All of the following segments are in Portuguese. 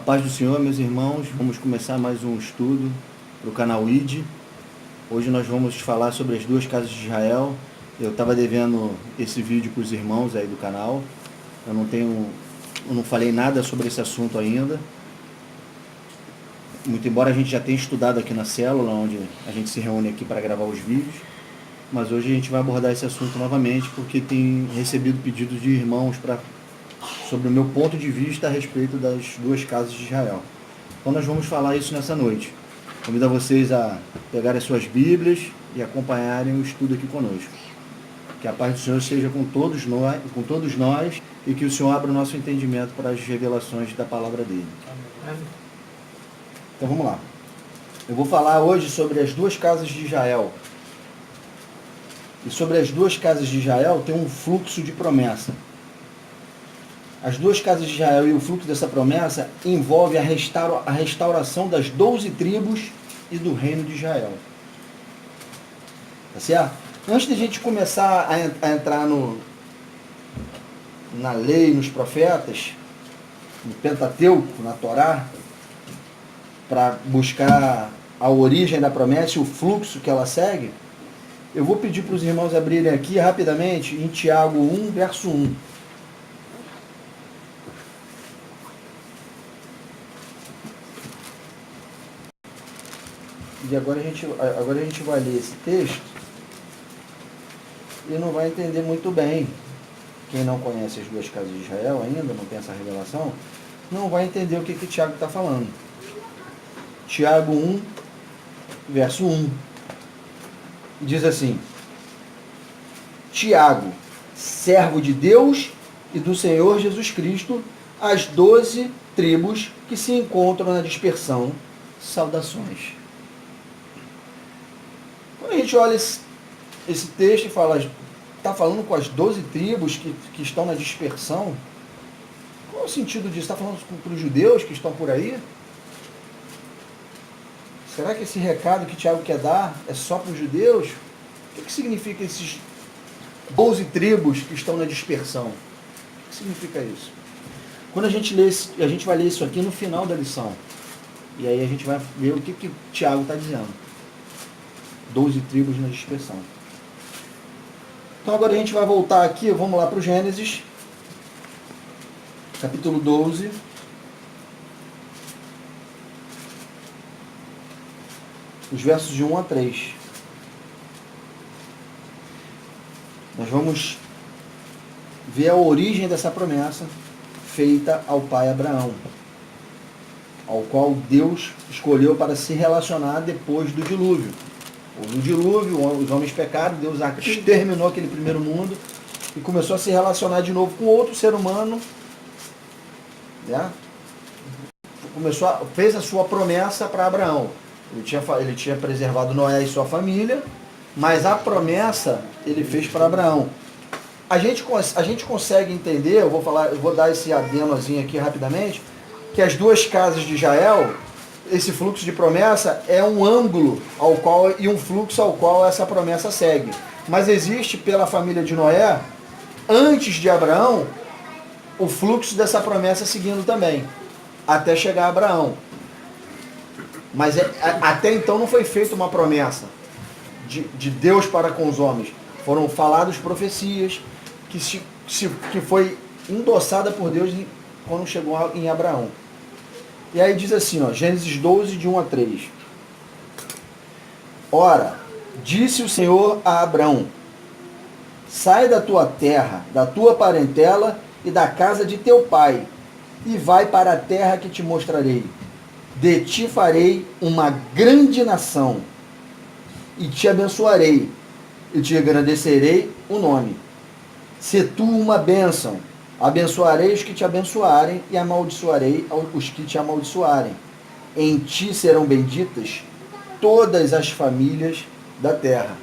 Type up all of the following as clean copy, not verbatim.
A paz do Senhor, meus irmãos, vamos começar mais um estudo para o canal ID. Hoje nós vamos falar sobre as duas casas de Israel. Eu estava devendo esse vídeo para os irmãos aí do canal. Eu não falei nada sobre esse assunto ainda. Muito embora a gente já tenha estudado aqui na célula, onde a gente se reúne aqui para gravar os vídeos. Mas hoje a gente vai abordar esse assunto novamente, porque tem recebido pedidos de irmãos sobre o meu ponto de vista a respeito das duas casas de Israel. Então nós vamos falar isso nessa noite. Convido a vocês a pegarem as suas Bíblias e acompanharem o estudo aqui conosco. Que a paz do Senhor seja com todos nós e que o Senhor abra o nosso entendimento para as revelações da palavra dele. Amém. Então vamos lá. Eu vou falar hoje sobre as duas casas de Israel. E sobre as duas casas de Israel tem um fluxo de promessa. As duas casas de Israel e o fluxo dessa promessa envolve a restauração das 12 tribos e do reino de Israel. Tá certo? Antes de a gente começar a entrar na lei, nos profetas, no Pentateuco, na Torá, para buscar a origem da promessa e o fluxo que ela segue, eu vou pedir para os irmãos abrirem aqui rapidamente em Tiago 1, verso 1. E agora a gente vai ler esse texto e não vai entender muito bem. Quem não conhece as duas casas de Israel ainda, não tem essa revelação, não vai entender o que Tiago está falando. Tiago 1, verso 1. Diz assim: Tiago, servo de Deus e do Senhor Jesus Cristo, as 12 tribos que se encontram na dispersão, saudações. Quando a gente olha esse texto e fala, está falando com as 12 tribos que estão na dispersão, qual é o sentido disso? Está falando para os judeus que estão por aí? Será que esse recado que Tiago quer dar é só para os judeus? O que significa esses 12 tribos que estão na dispersão? O que significa isso? Quando a gente vai ler isso aqui no final da lição. E aí a gente vai ver o que Tiago está dizendo. 12 tribos na dispersão. Então agora a gente vai voltar aqui, vamos lá para o Gênesis, capítulo 12. Os versos de 1 a 3. Nós vamos ver a origem dessa promessa feita ao pai Abraão, ao qual Deus escolheu para se relacionar depois do dilúvio. No dilúvio, os homens pecaram, Deus exterminou aquele primeiro mundo e começou a se relacionar de novo com outro ser humano, né? Fez a sua promessa para Abraão. Ele tinha preservado Noé e sua família, mas a promessa ele fez para Abraão. A gente consegue entender, eu vou dar esse adenozinho aqui rapidamente, que as duas casas de Israel, esse fluxo de promessa é um ângulo e um fluxo ao qual essa promessa segue. Mas existe pela família de Noé, antes de Abraão, o fluxo dessa promessa seguindo também, até chegar a Abraão. Mas até então não foi feita uma promessa de Deus para com os homens. Foram faladas profecias que foi endossada por Deus quando chegou em Abraão. E aí diz assim, Gênesis 12, de 1 a 3. Ora, disse o Senhor a Abrão: sai da tua terra, da tua parentela e da casa de teu pai, e vai para a terra que te mostrarei. De ti farei uma grande nação, e te abençoarei, e te engrandecerei o nome. Se tu uma bênção, abençoarei os que te abençoarem, e amaldiçoarei os que te amaldiçoarem. Em ti serão benditas todas as famílias da terra.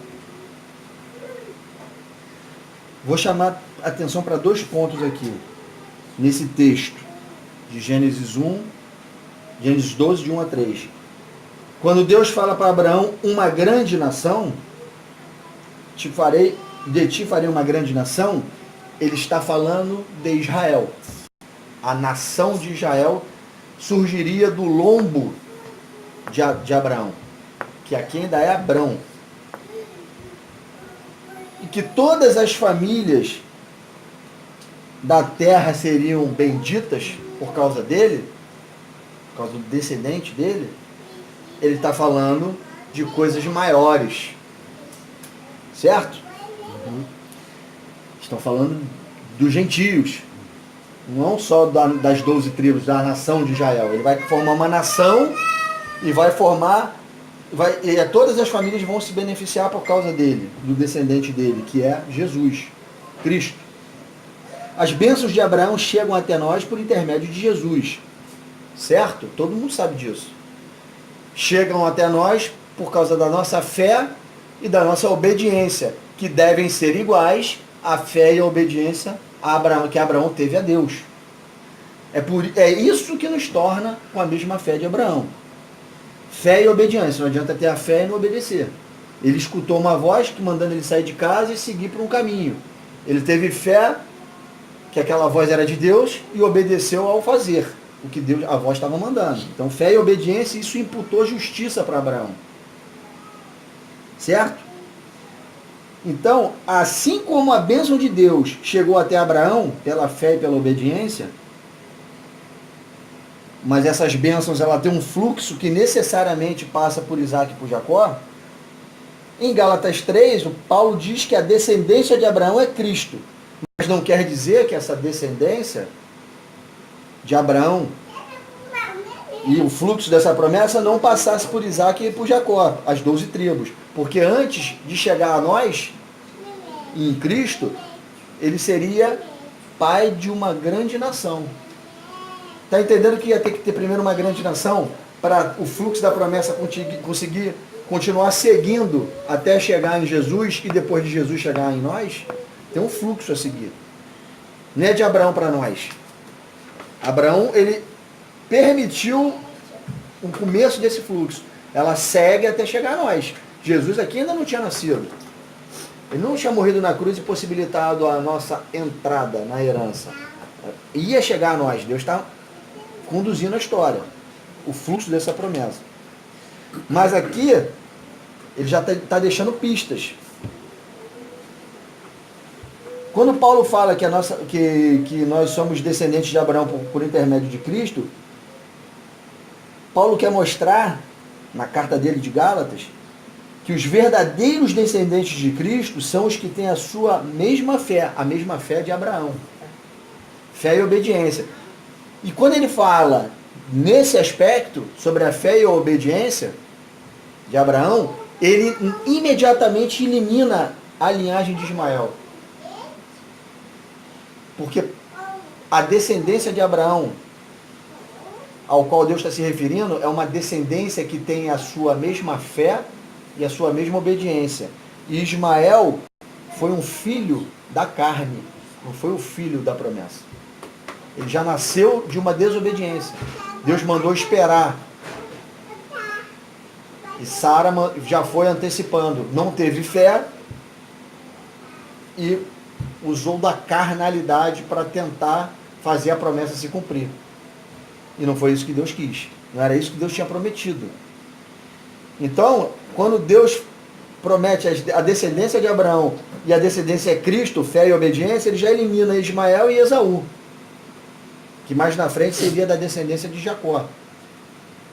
Vou chamar a atenção para 2 pontos aqui, nesse texto, de Gênesis 12, de 1 a 3. Quando Deus fala para Abraão, uma grande nação, de ti farei uma grande nação, ele está falando de Israel. A nação de Israel surgiria do lombo de Abraão, que aqui ainda é Abrão. E que todas as famílias da terra seriam benditas por causa dele, por causa do descendente dele. Ele está falando de coisas maiores. Certo? Estão falando dos gentios. Não só das 12 tribos, da nação de Israel. Ele vai formar uma nação e vai formar... todas as famílias vão se beneficiar por causa dele, do descendente dele, que é Jesus, Cristo. As bênçãos de Abraão chegam até nós por intermédio de Jesus. Certo? Todo mundo sabe disso. Chegam até nós por causa da nossa fé e da nossa obediência, que devem ser iguais à fé e à obediência que Abraão teve a Deus. É isso que nos torna com a mesma fé de Abraão. Fé e obediência. Não adianta ter a fé e não obedecer. Ele escutou uma voz que mandando ele sair de casa e seguir por um caminho. Ele teve fé que aquela voz era de Deus e obedeceu ao fazer o que a voz estava mandando. Então, fé e obediência, isso imputou justiça para Abraão. Certo? Então, assim como a bênção de Deus chegou até Abraão, pela fé e pela obediência, mas essas bênçãos ela tem um fluxo que necessariamente passa por Isaac e por Jacó, em Gálatas 3, o Paulo diz que a descendência de Abraão é Cristo. Mas não quer dizer que essa descendência de Abraão e o fluxo dessa promessa não passasse por Isaac e por Jacó, as 12 tribos. Porque antes de chegar a nós, em Cristo, ele seria pai de uma grande nação. Está entendendo que ia ter que ter primeiro uma grande nação para o fluxo da promessa conseguir continuar seguindo até chegar em Jesus e depois de Jesus chegar em nós? Tem um fluxo a seguir. Não é de Abraão para nós. Abraão, ele permitiu o começo desse fluxo. Ela segue até chegar a nós. Jesus aqui ainda não tinha nascido. Ele não tinha morrido na cruz e possibilitado a nossa entrada na herança. Ia chegar a nós. Deus está conduzindo a história. O fluxo dessa promessa. Mas aqui, ele já está deixando pistas. Quando Paulo fala que nós somos descendentes de Abraão por intermédio de Cristo, Paulo quer mostrar, na carta dele de Gálatas, que os verdadeiros descendentes de Cristo são os que têm a sua mesma fé de Abraão. Fé e obediência. E quando ele fala nesse aspecto, sobre a fé e a obediência de Abraão, ele imediatamente elimina a linhagem de Ismael. Porque a descendência de Abraão, ao qual Deus está se referindo, é uma descendência que tem a sua mesma fé e a sua mesma obediência. E Ismael foi um filho da carne, não foi o filho da promessa. Ele já nasceu de uma desobediência. Deus mandou esperar. E Sara já foi antecipando. Não teve fé e usou da carnalidade para tentar fazer a promessa se cumprir. E não foi isso que Deus quis. Não era isso que Deus tinha prometido. Então, quando Deus promete a descendência de Abraão e a descendência é Cristo, fé e obediência, ele já elimina Ismael e Esaú, que mais na frente seria da descendência de Jacó,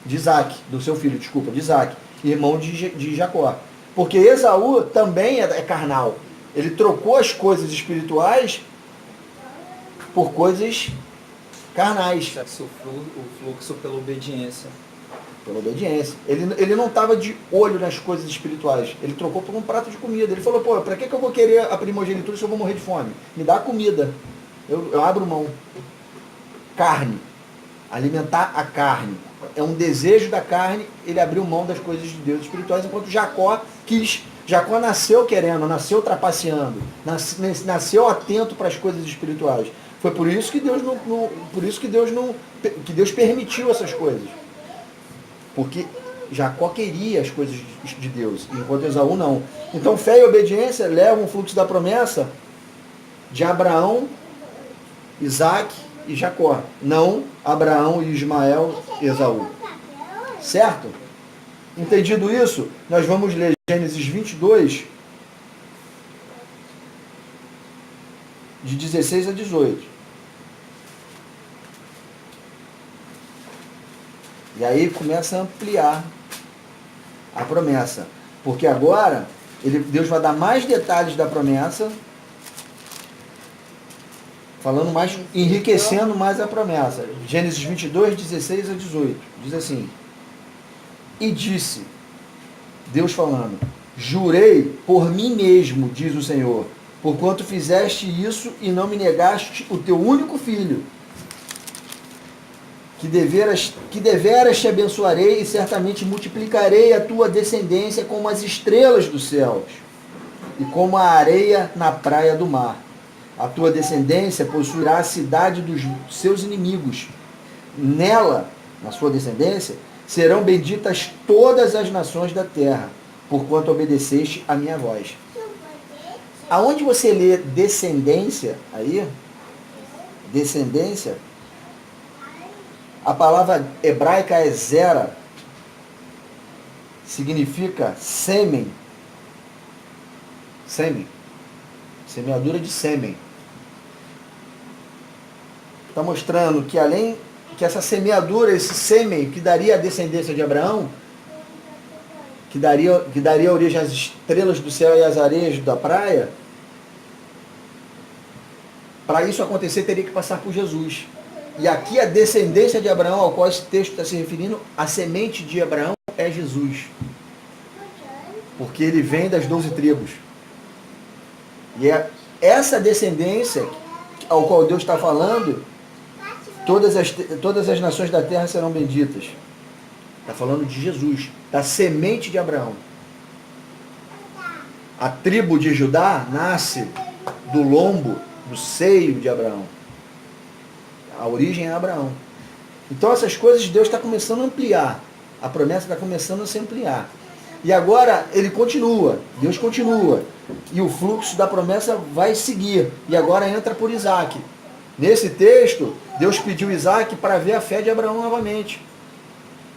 de Isaac, do seu filho, de Isaac, irmão de Jacó. Porque Esaú também é carnal. Ele trocou as coisas espirituais por coisas carnais. O fluxo pela obediência. Pela obediência. Ele não estava de olho nas coisas espirituais. Ele trocou por um prato de comida. Ele falou, pô, para que eu vou querer a primogenitura se eu vou morrer de fome? Me dá comida. Eu abro mão. Carne. Alimentar a carne. É um desejo da carne, ele abriu mão das coisas de Deus espirituais, enquanto Jacó quis. Jacó nasceu querendo, nasceu trapaceando, nasceu atento para as coisas espirituais. Foi por isso que Deus permitiu essas coisas. Porque Jacó queria as coisas de Deus, enquanto Esaú não. Então fé e obediência levam o fluxo da promessa de Abraão, Isaac e Jacó, não Abraão e Ismael e Esaú. Certo? Entendido isso, nós vamos ler Gênesis 22, de 16 a 18. E aí começa a ampliar a promessa. Porque agora Deus vai dar mais detalhes da promessa, falando mais, enriquecendo mais a promessa. Gênesis 22, 16 a 18. Diz assim: e disse, Deus falando, jurei por mim mesmo, diz o Senhor, porquanto fizeste isso e não me negaste o teu único filho, que deveras te abençoarei e certamente multiplicarei a tua descendência como as estrelas dos céus e como a areia na praia do mar. A tua descendência possuirá a cidade dos seus inimigos. Nela, na sua descendência, serão benditas todas as nações da terra, porquanto obedeceste a minha voz. Aonde você lê descendência, aí, descendência, a palavra hebraica é zera, significa sêmen. Sêmen. Semeadura de sêmen. Está mostrando que além que essa semeadura, esse sêmen que daria a descendência de Abraão, que daria origem às estrelas do céu e às areias da praia, para isso acontecer teria que passar por Jesus. E aqui a descendência de Abraão, ao qual esse texto está se referindo, a semente de Abraão é Jesus. Porque ele vem das 12 tribos. E é essa descendência ao qual Deus está falando, todas as nações da terra serão benditas. Está falando de Jesus, da semente de Abraão. A tribo de Judá nasce do lombo, do seio de Abraão. A origem é Abraão. Então essas coisas Deus está começando a ampliar. A promessa está começando a se ampliar. E agora ele continua, Deus continua. E o fluxo da promessa vai seguir. E agora entra por Isaac. Nesse texto, Deus pediu Isaac para ver a fé de Abraão novamente.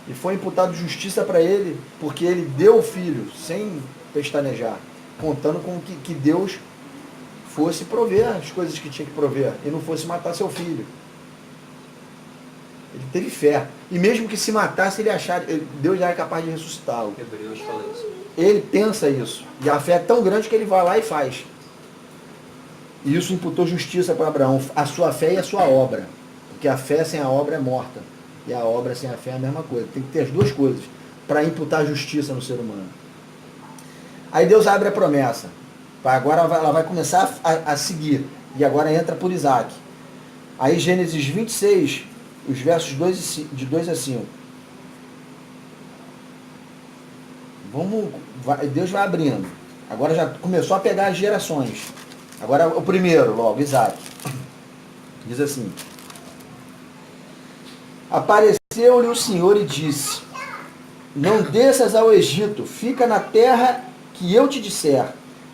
E foi imputado justiça para ele, porque ele deu o filho, sem pestanejar, contando com que Deus fosse prover as coisas que tinha que prover, e não fosse matar seu filho. Ele teve fé. E mesmo que se matasse, Deus já é capaz de ressuscitá-lo. Hebreus fala isso. Ele pensa isso. E a fé é tão grande que ele vai lá e faz. E isso imputou justiça para Abraão. A sua fé e a sua obra. Porque a fé sem a obra é morta. E a obra sem a fé é a mesma coisa. Tem que ter as duas coisas para imputar justiça no ser humano. Aí Deus abre a promessa. Agora ela vai começar a seguir. E agora entra por Isaac. Aí Gênesis 26, os versos de 2 a 5. Deus vai abrindo. Agora já começou a pegar as gerações. Agora o primeiro, logo, Isaac. Diz assim: apareceu-lhe o Senhor e disse: não desças ao Egito, fica na terra que eu te disser.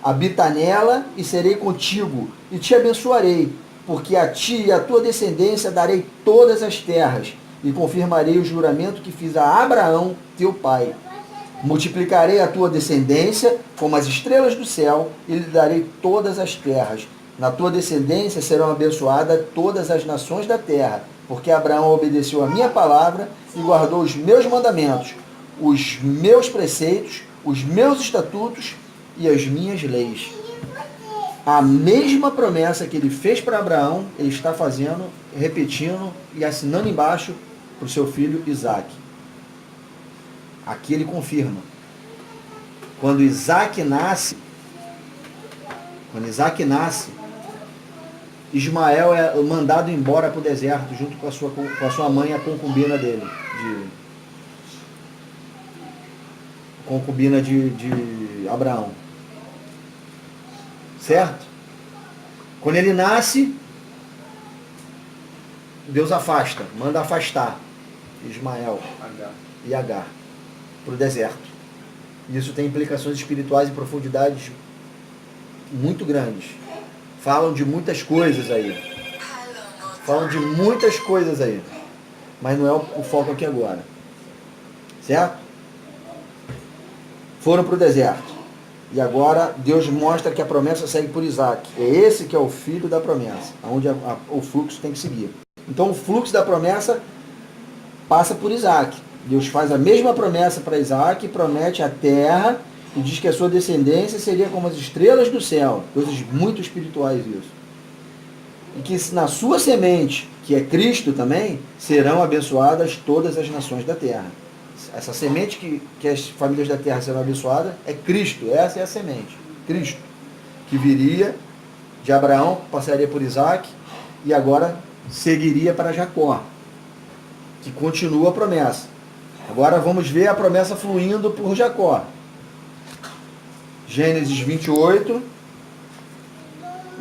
Habita nela e serei contigo e te abençoarei, porque a ti e à tua descendência darei todas as terras e confirmarei o juramento que fiz a Abraão, teu pai. Multiplicarei a tua descendência como as estrelas do céu e lhe darei todas as terras. Na tua descendência serão abençoadas todas as nações da terra, porque Abraão obedeceu a minha palavra e guardou os meus mandamentos, os meus preceitos, os meus estatutos e as minhas leis. A mesma promessa que ele fez para Abraão, ele está fazendo, repetindo e assinando embaixo para o seu filho Isaac. Aqui ele confirma. Quando Isaac nasce, Ismael é mandado embora para o deserto junto com a sua mãe, a concubina dele, concubina de Abraão. Certo? Quando ele nasce, Deus manda afastar Ismael e Agar para o deserto. Isso tem implicações espirituais e profundidades muito grandes. Falam de muitas coisas aí. Falando de muitas coisas aí. Mas não é o foco aqui agora. Certo? Foram para o deserto. E agora Deus mostra que a promessa segue por Isaac. É esse que é o filho da promessa, onde o fluxo tem que seguir. Então o fluxo da promessa passa por Isaac. Deus faz a mesma promessa para Isaac, promete a terra e diz que a sua descendência seria como as estrelas do céu. Coisas muito espirituais isso. E que na sua semente, que é Cristo também, serão abençoadas todas as nações da terra. Essa semente que as famílias da terra serão abençoadas é Cristo. Essa é a semente. Cristo. Que viria de Abraão, passaria por Isaac e agora seguiria para Jacó. Que continua a promessa. Agora vamos ver a promessa fluindo por Jacó. Gênesis 28,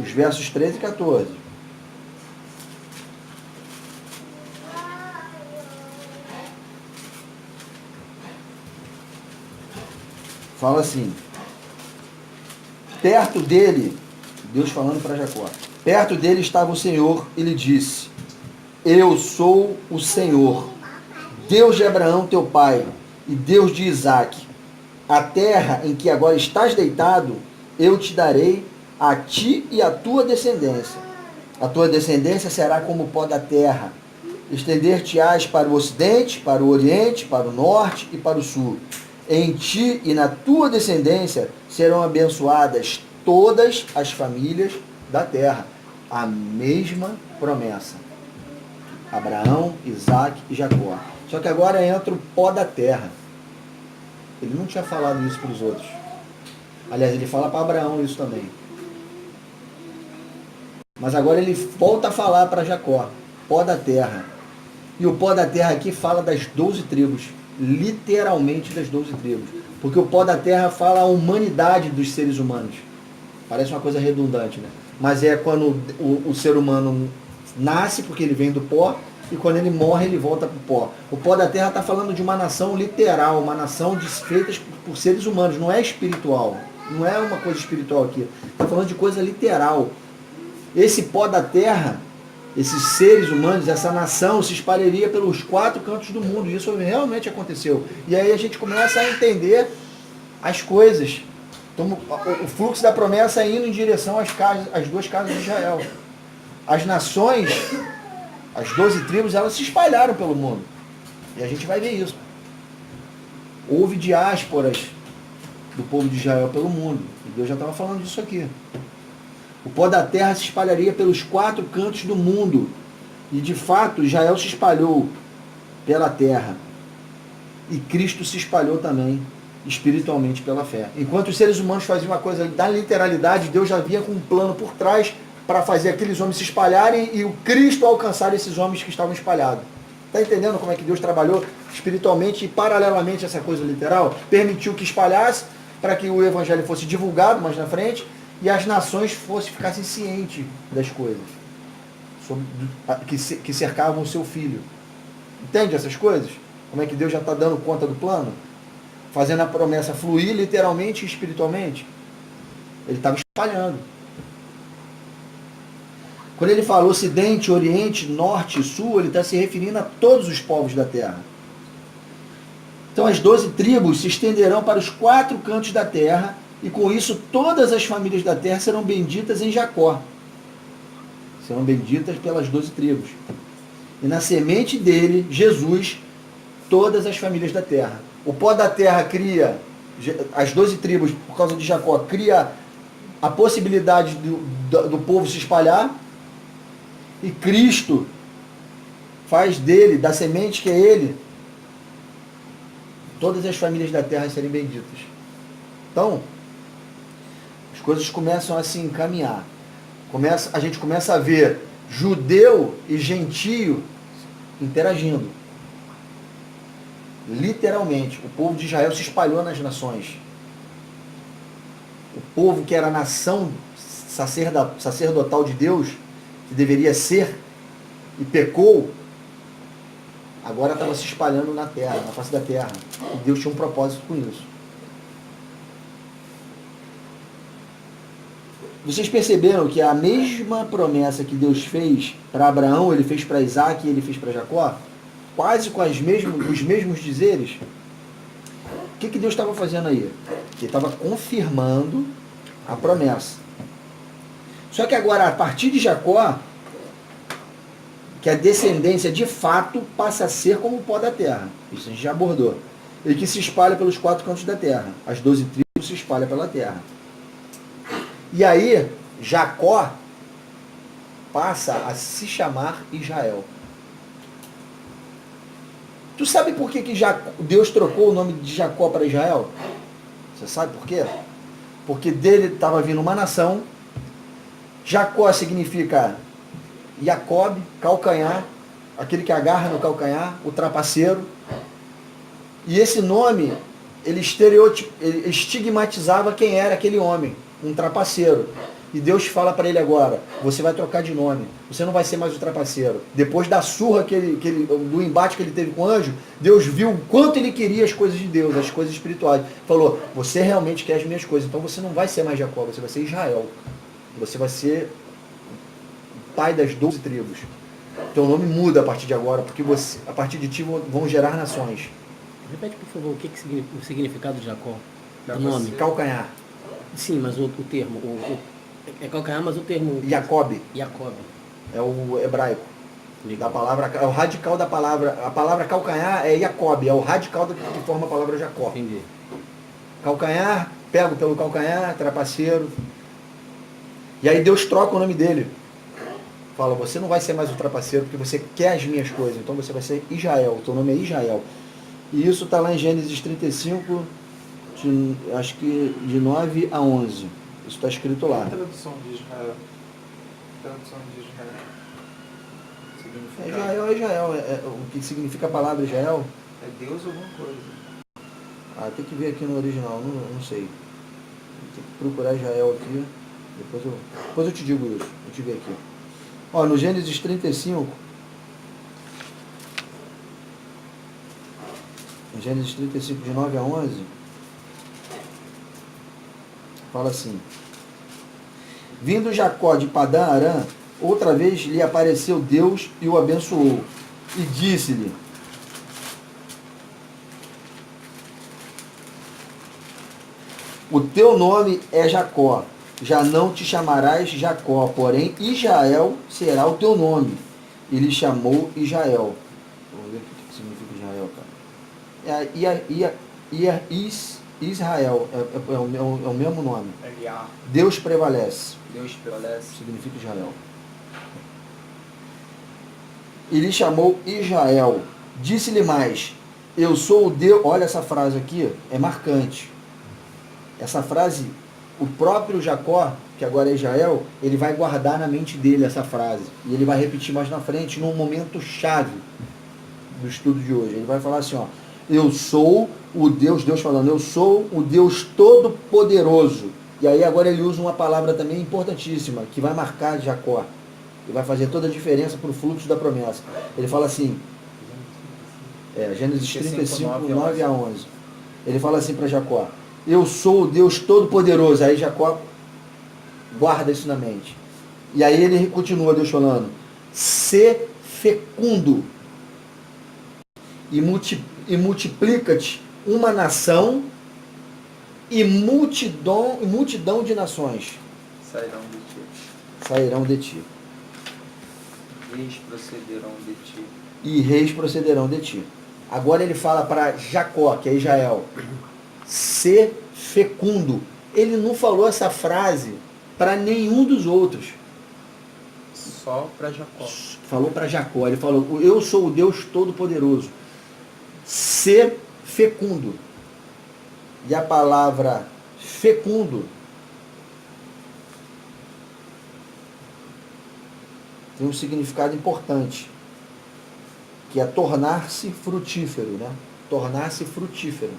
os versos 13 e 14. Fala assim, perto dele, Deus falando para Jacó, perto dele estava o Senhor e lhe disse, eu sou o Senhor, Deus de Abraão teu pai e Deus de Isaque. A terra em que agora estás deitado, eu te darei a ti e a tua descendência. A tua descendência será como o pó da terra. Estender-te-ás para o ocidente, para o oriente, para o norte e para o sul. Em ti e na tua descendência serão abençoadas todas as famílias da terra. A mesma promessa. Abraão, Isaque e Jacó. Só que agora entra o pó da terra. Ele não tinha falado isso para os outros. Aliás, ele fala para Abraão isso também. Mas agora ele volta a falar para Jacó. Pó da terra. E o pó da terra aqui fala das 12 tribos. Literalmente das 12 tribos. Porque o pó da terra fala a humanidade dos seres humanos. Parece uma coisa redundante, né? Mas é quando o ser humano nasce, porque ele vem do pó, e quando ele morre, ele volta para o pó. O pó da terra está falando de uma nação literal, uma nação feita por seres humanos, não é espiritual. Não é uma coisa espiritual aqui. Está falando de coisa literal. Esse pó da terra, esses seres humanos, essa nação se espalharia pelos 4 cantos do mundo. Isso realmente aconteceu. E aí a gente começa a entender as coisas. Então, o fluxo da promessa é indo em direção às 2 casas de Israel. As nações, as 12 tribos, elas se espalharam pelo mundo. E a gente vai ver isso. Houve diásporas do povo de Israel pelo mundo. E Deus já estava falando disso aqui. O pó da terra se espalharia pelos 4 cantos do mundo. E de fato, Israel se espalhou pela terra. E Cristo se espalhou também espiritualmente pela fé. Enquanto os seres humanos faziam uma coisa da literalidade, Deus já vinha com um plano por trás para fazer aqueles homens se espalharem e o Cristo alcançar esses homens que estavam espalhados. Está entendendo como é que Deus trabalhou espiritualmente e paralelamente a essa coisa literal? Permitiu que espalhasse para que o evangelho fosse divulgado mais na frente e as nações ficassem cientes das coisas que cercavam o seu filho. Entende essas coisas? Como é que Deus já está dando conta do plano? Fazendo a promessa fluir literalmente e espiritualmente. Ele estava espalhando. Quando ele fala Ocidente, Oriente, Norte e Sul, ele está se referindo a todos os povos da terra. Então as 12 tribos se estenderão para os 4 cantos da terra e com isso todas as famílias da terra serão benditas em Jacó. Serão benditas pelas 12 tribos. E na semente dele, Jesus, todas as famílias da terra. O pó da terra cria, as 12 tribos, por causa de Jacó, cria a possibilidade do povo se espalhar. E Cristo faz dele, da semente que é ele, todas as famílias da terra serem benditas. Então, as coisas começam a se encaminhar. A gente começa a ver judeu e gentio interagindo. Literalmente, o povo de Israel se espalhou nas nações. O povo que era a nação sacerdotal de Deus, que deveria ser, e pecou, agora estava se espalhando na terra, na face da terra. E Deus tinha um propósito com isso. Vocês perceberam que a mesma promessa que Deus fez para Abraão, ele fez para Isaac e ele fez para Jacó? Quase com os mesmos dizeres? O que Deus estava fazendo aí? Ele estava confirmando a promessa. Só que agora, a partir de Jacó, que a descendência de fato passa a ser como o pó da terra. Isso a gente já abordou. E que se espalha pelos 4 cantos da terra. As 12 tribos se espalham pela terra. E aí, Jacó passa a se chamar Israel. Tu sabe por que Deus trocou o nome de Jacó para Israel? Você sabe por quê? Porque dele estava vindo uma nação. Jacó significa Jacob, calcanhar, aquele que agarra no calcanhar, o trapaceiro. E esse nome, ele estigmatizava quem era aquele homem, um trapaceiro. E Deus fala para ele agora, você vai trocar de nome, você não vai ser mais o trapaceiro. Depois da surra do embate que ele teve com o anjo, Deus viu o quanto ele queria as coisas de Deus, as coisas espirituais. Falou, você realmente quer as minhas coisas, então você não vai ser mais Jacó, você vai ser Israel. Você vai ser o pai das 12 tribos. Teu nome muda a partir de agora, porque a partir de ti vão gerar nações. Repete, por favor, o significado de Jacó? O nome? Calcanhar. Sim, mas o termo. É calcanhar, mas o termo. Jacob. Jacob. É o hebraico. Legal. Da palavra, é o radical da palavra. A palavra calcanhar é Jacob, é o radical que forma a palavra Jacó. Entendi. Calcanhar, pego pelo calcanhar, trapaceiro. E aí Deus troca o nome dele. Fala, você não vai ser mais o trapaceiro porque você quer as minhas coisas. Então você vai ser Israel. O teu nome é Israel. E isso está lá em Gênesis 35, acho que de 9 a 11. Isso está escrito lá. A tradução de Israel. Tradução de Israel. Significado. Israel é Israel. O que significa a palavra Israel? É Deus alguma coisa. Tem que ver aqui no original, não sei. Tem que procurar Israel aqui. Depois eu te digo isso. Eu te ver aqui. Ó, no Gênesis 35. Em Gênesis 35, de 9 a 11. Fala assim. Vindo Jacó de Padã Arã, outra vez lhe apareceu Deus e o abençoou. E disse-lhe: o teu nome é Jacó, já não te chamarás Jacó, porém Israel será o teu nome. E lhe chamou Israel. Vamos ver o que significa Israel, cara. Israel é o mesmo nome. Eliá. Deus prevalece. Deus prevalece. Significa Israel. E lhe chamou Israel. Disse-lhe mais: eu sou o Deus. Olha essa frase aqui, é marcante. Essa frase, o próprio Jacó, que agora é Israel, ele vai guardar na mente dele essa frase. E ele vai repetir mais na frente, num momento chave do estudo de hoje. Ele vai falar assim, ó: eu sou o Deus falando, eu sou o Deus Todo-Poderoso. E aí agora ele usa uma palavra também importantíssima, que vai marcar Jacó. E vai fazer toda a diferença para o fluxo da promessa. Ele fala assim, Gênesis 35, 9 a 11. Ele fala assim para Jacó: eu sou o Deus Todo-Poderoso. Aí Jacó guarda isso na mente. E aí ele continua, Deus falando: sê fecundo e multiplica-te uma nação e multidão de nações sairão de ti. Reis procederão de ti. E reis procederão de ti. Agora ele fala para Jacó, que é Israel: ser fecundo. Ele não falou essa frase para nenhum dos outros. Só para Jacó. Falou para Jacó. Ele falou: eu sou o Deus Todo-Poderoso. Ser fecundo. E a palavra fecundo tem um significado importante, que é tornar-se frutífero, né? Tornar-se frutífero.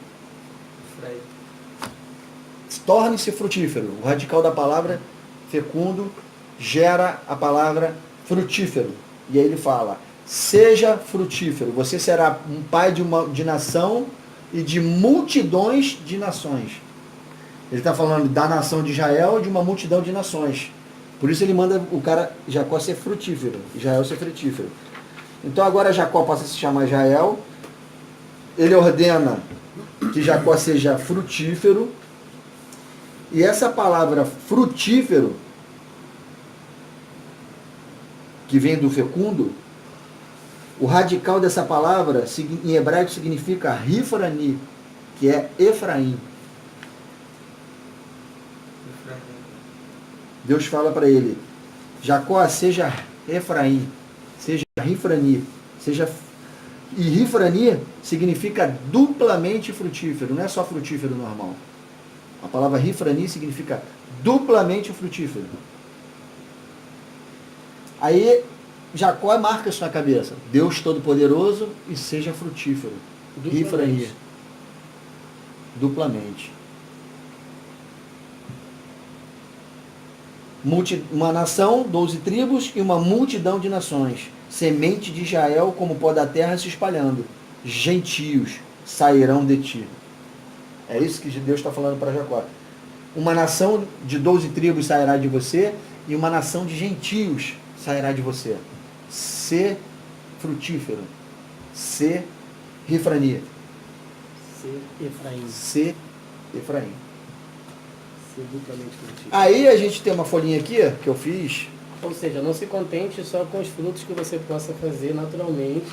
Torne-se frutífero. O radical da palavra fecundo gera a palavra frutífero. E aí ele fala: seja frutífero. Você será um pai de nação e de multidões de nações. Ele está falando da nação de Israel e de uma multidão de nações. Por isso ele manda o cara, Jacó, ser frutífero, Israel ser frutífero. Então agora Jacó passa a se chamar Israel, ele ordena que Jacó seja frutífero, e essa palavra frutífero, que vem do fecundo, o radical dessa palavra em hebraico significa Rifrani, que é Efraim. Deus fala para ele, Jacó, seja Efraim, seja Rifrani, seja... E Rifrani significa duplamente frutífero, não é só frutífero normal. A palavra Rifrani significa duplamente frutífero. Aí Jacó marca isso na cabeça. Deus Todo-Poderoso e seja frutífero. Rifrani. Duplamente. Uma nação, 12 tribos e uma multidão de nações. Semente de Israel como pó da terra se espalhando. Gentios sairão de ti. É isso que Deus está falando para Jacó. Uma nação de 12 tribos sairá de você e uma nação de gentios sairá de você. Ser frutífero. Ser Rifrani. Ser Efraim. Ser Efraim. Ser duplamente frutífero. Aí a gente tem uma folhinha aqui que eu fiz. Ou seja, não se contente só com os frutos que você possa fazer naturalmente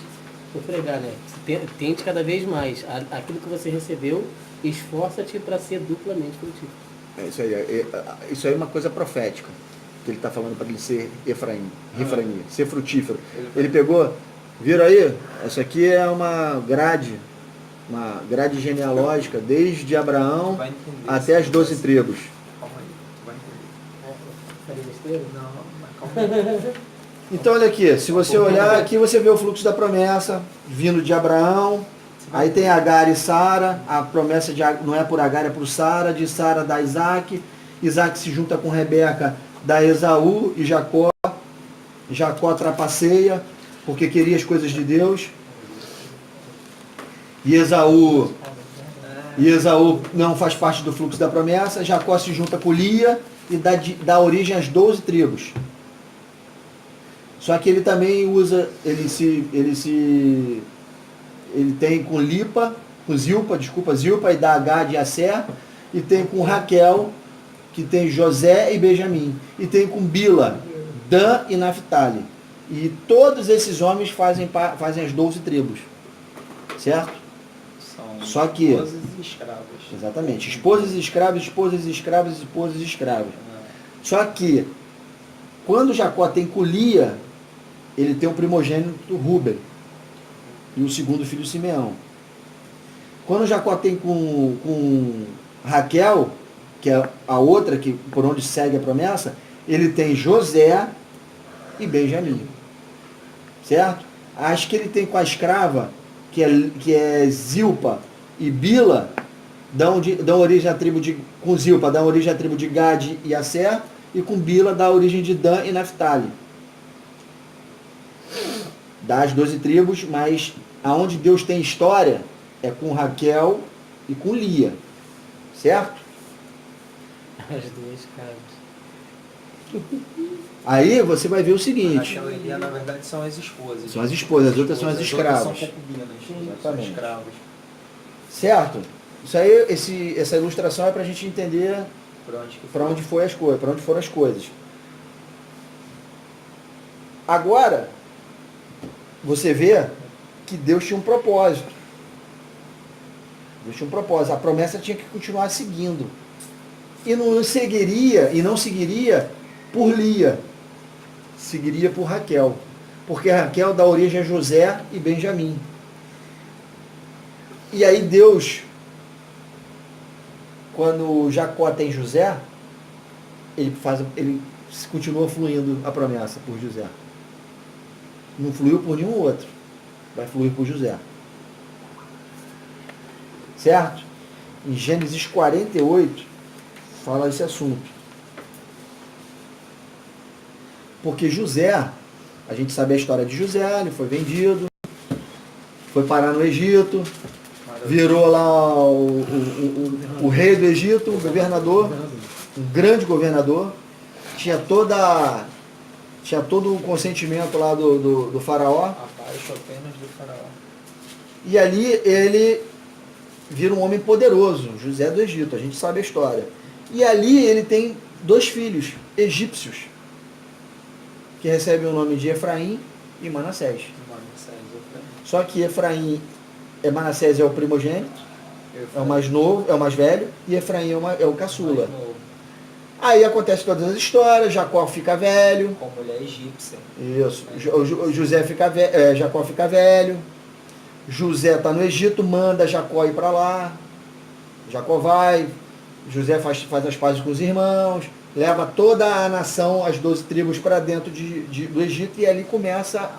por pregar, né? Tente cada vez mais. Aquilo que você recebeu, esforça-te para ser duplamente frutífero. Isso aí é uma coisa profética. Que ele está falando para ele ser Efraim, Rifrani, ser frutífero. Ele pegou, viram aí? Essa aqui é uma grade genealógica, desde Abraão até as 12 tribos. Calma aí, tu vai entender. Falei besteira? Não, mas calma aí. Então olha aqui, se você olhar aqui, você vê o fluxo da promessa vindo de Abraão, aí tem Agar e Sara, a promessa não é por Agar, é por Sara, de Sara dá Isaac, Isaac se junta com Rebeca, dá Esaú e Jacó, Jacó trapaceia, porque queria as coisas de Deus, e Esaú não faz parte do fluxo da promessa, Jacó se junta com Lia e dá origem às 12 tribos. Só que ele também usa, ele tem com Zilpa, e dá Gad e Asser, e tem com Raquel, que tem José e Benjamim, e tem com Bila, Dan e Naphtali. E todos esses homens fazem as 12 tribos. Certo? São Só que... esposas e escravas. Exatamente. Esposas e escravos, esposas e escravas, esposas e escravos. Só que, quando Jacó tem com Lia, ele tem o primogênito Ruben e o segundo filho Simeão. Quando Jacó tem com Raquel, que é a outra que por onde segue a promessa, ele tem José e Benjamim. Certo? As que ele tem com a escrava, que é Zilpa e Bila, dão origem à tribo com Zilpa dão origem à tribo de Gad e Asser, e com Bila dá origem de Dan e Naphtali. Das 12 tribos, mas aonde Deus tem história é com Raquel e com Lia. Certo? As duas casas. Aí você vai ver o seguinte. Raquel e Lia, na verdade, são as esposas. São as esposas, as outras são as escravas. São concubinas, são Exatamente. escravas. Certo? Isso aí, essa ilustração é para a gente entender para onde foram as coisas. Agora, você vê que Deus tinha um propósito. Deus tinha um propósito. A promessa tinha que continuar seguindo. E não seguiria por Lia. Seguiria por Raquel. Porque Raquel dá origem a José e Benjamim. E aí Deus, quando Jacó tem José, ele continua fluindo a promessa por José. Não fluiu por nenhum outro. Vai fluir por José. Certo? Em Gênesis 48, fala esse assunto. Porque José, a gente sabe a história de José, ele foi vendido, foi parar no Egito, virou lá o rei do Egito, o governador, um grande governador, tinha todo o consentimento lá do faraó, Abaixo apenas do faraó. e ali ele vira um homem poderoso, José do Egito, a gente sabe a história. E ali ele tem 2 filhos egípcios, que recebem o nome de Efraim e Manassés. Só que Manassés é o primogênito, é o mais novo, é o mais velho, e Efraim é o caçula. Aí acontece todas as histórias, Jacó fica velho. Com mulher egípcia. Isso. Jacó fica velho. José está no Egito, manda Jacó ir para lá. Jacó vai. José faz as pazes com os irmãos. Leva toda a nação, as 12 tribos, para dentro do Egito. E ali começa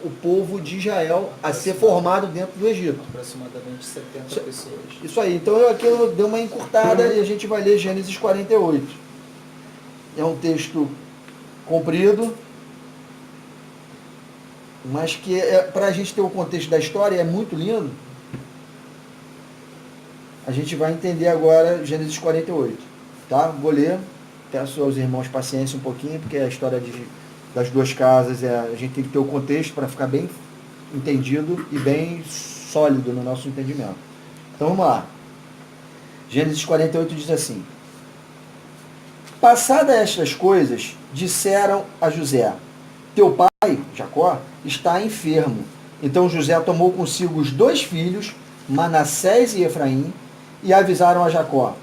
o povo de Israel a ser formado dentro do Egito. Aproximadamente 70 pessoas. Isso aí. Então aqui eu dei uma encurtada e a gente vai ler Gênesis 48. É um texto comprido, mas que para a gente ter o contexto da história é muito lindo. A gente vai entender agora Gênesis 48. Tá? Vou ler. Peço aos irmãos paciência um pouquinho, porque a história das 2 casas, a gente tem que ter o contexto para ficar bem entendido e bem sólido no nosso entendimento. Então vamos lá. Gênesis 48 diz assim: Passadas estas coisas, disseram a José: Teu pai, Jacó, está enfermo. Então José tomou consigo os 2 filhos, Manassés e Efraim, e avisaram a Jacó: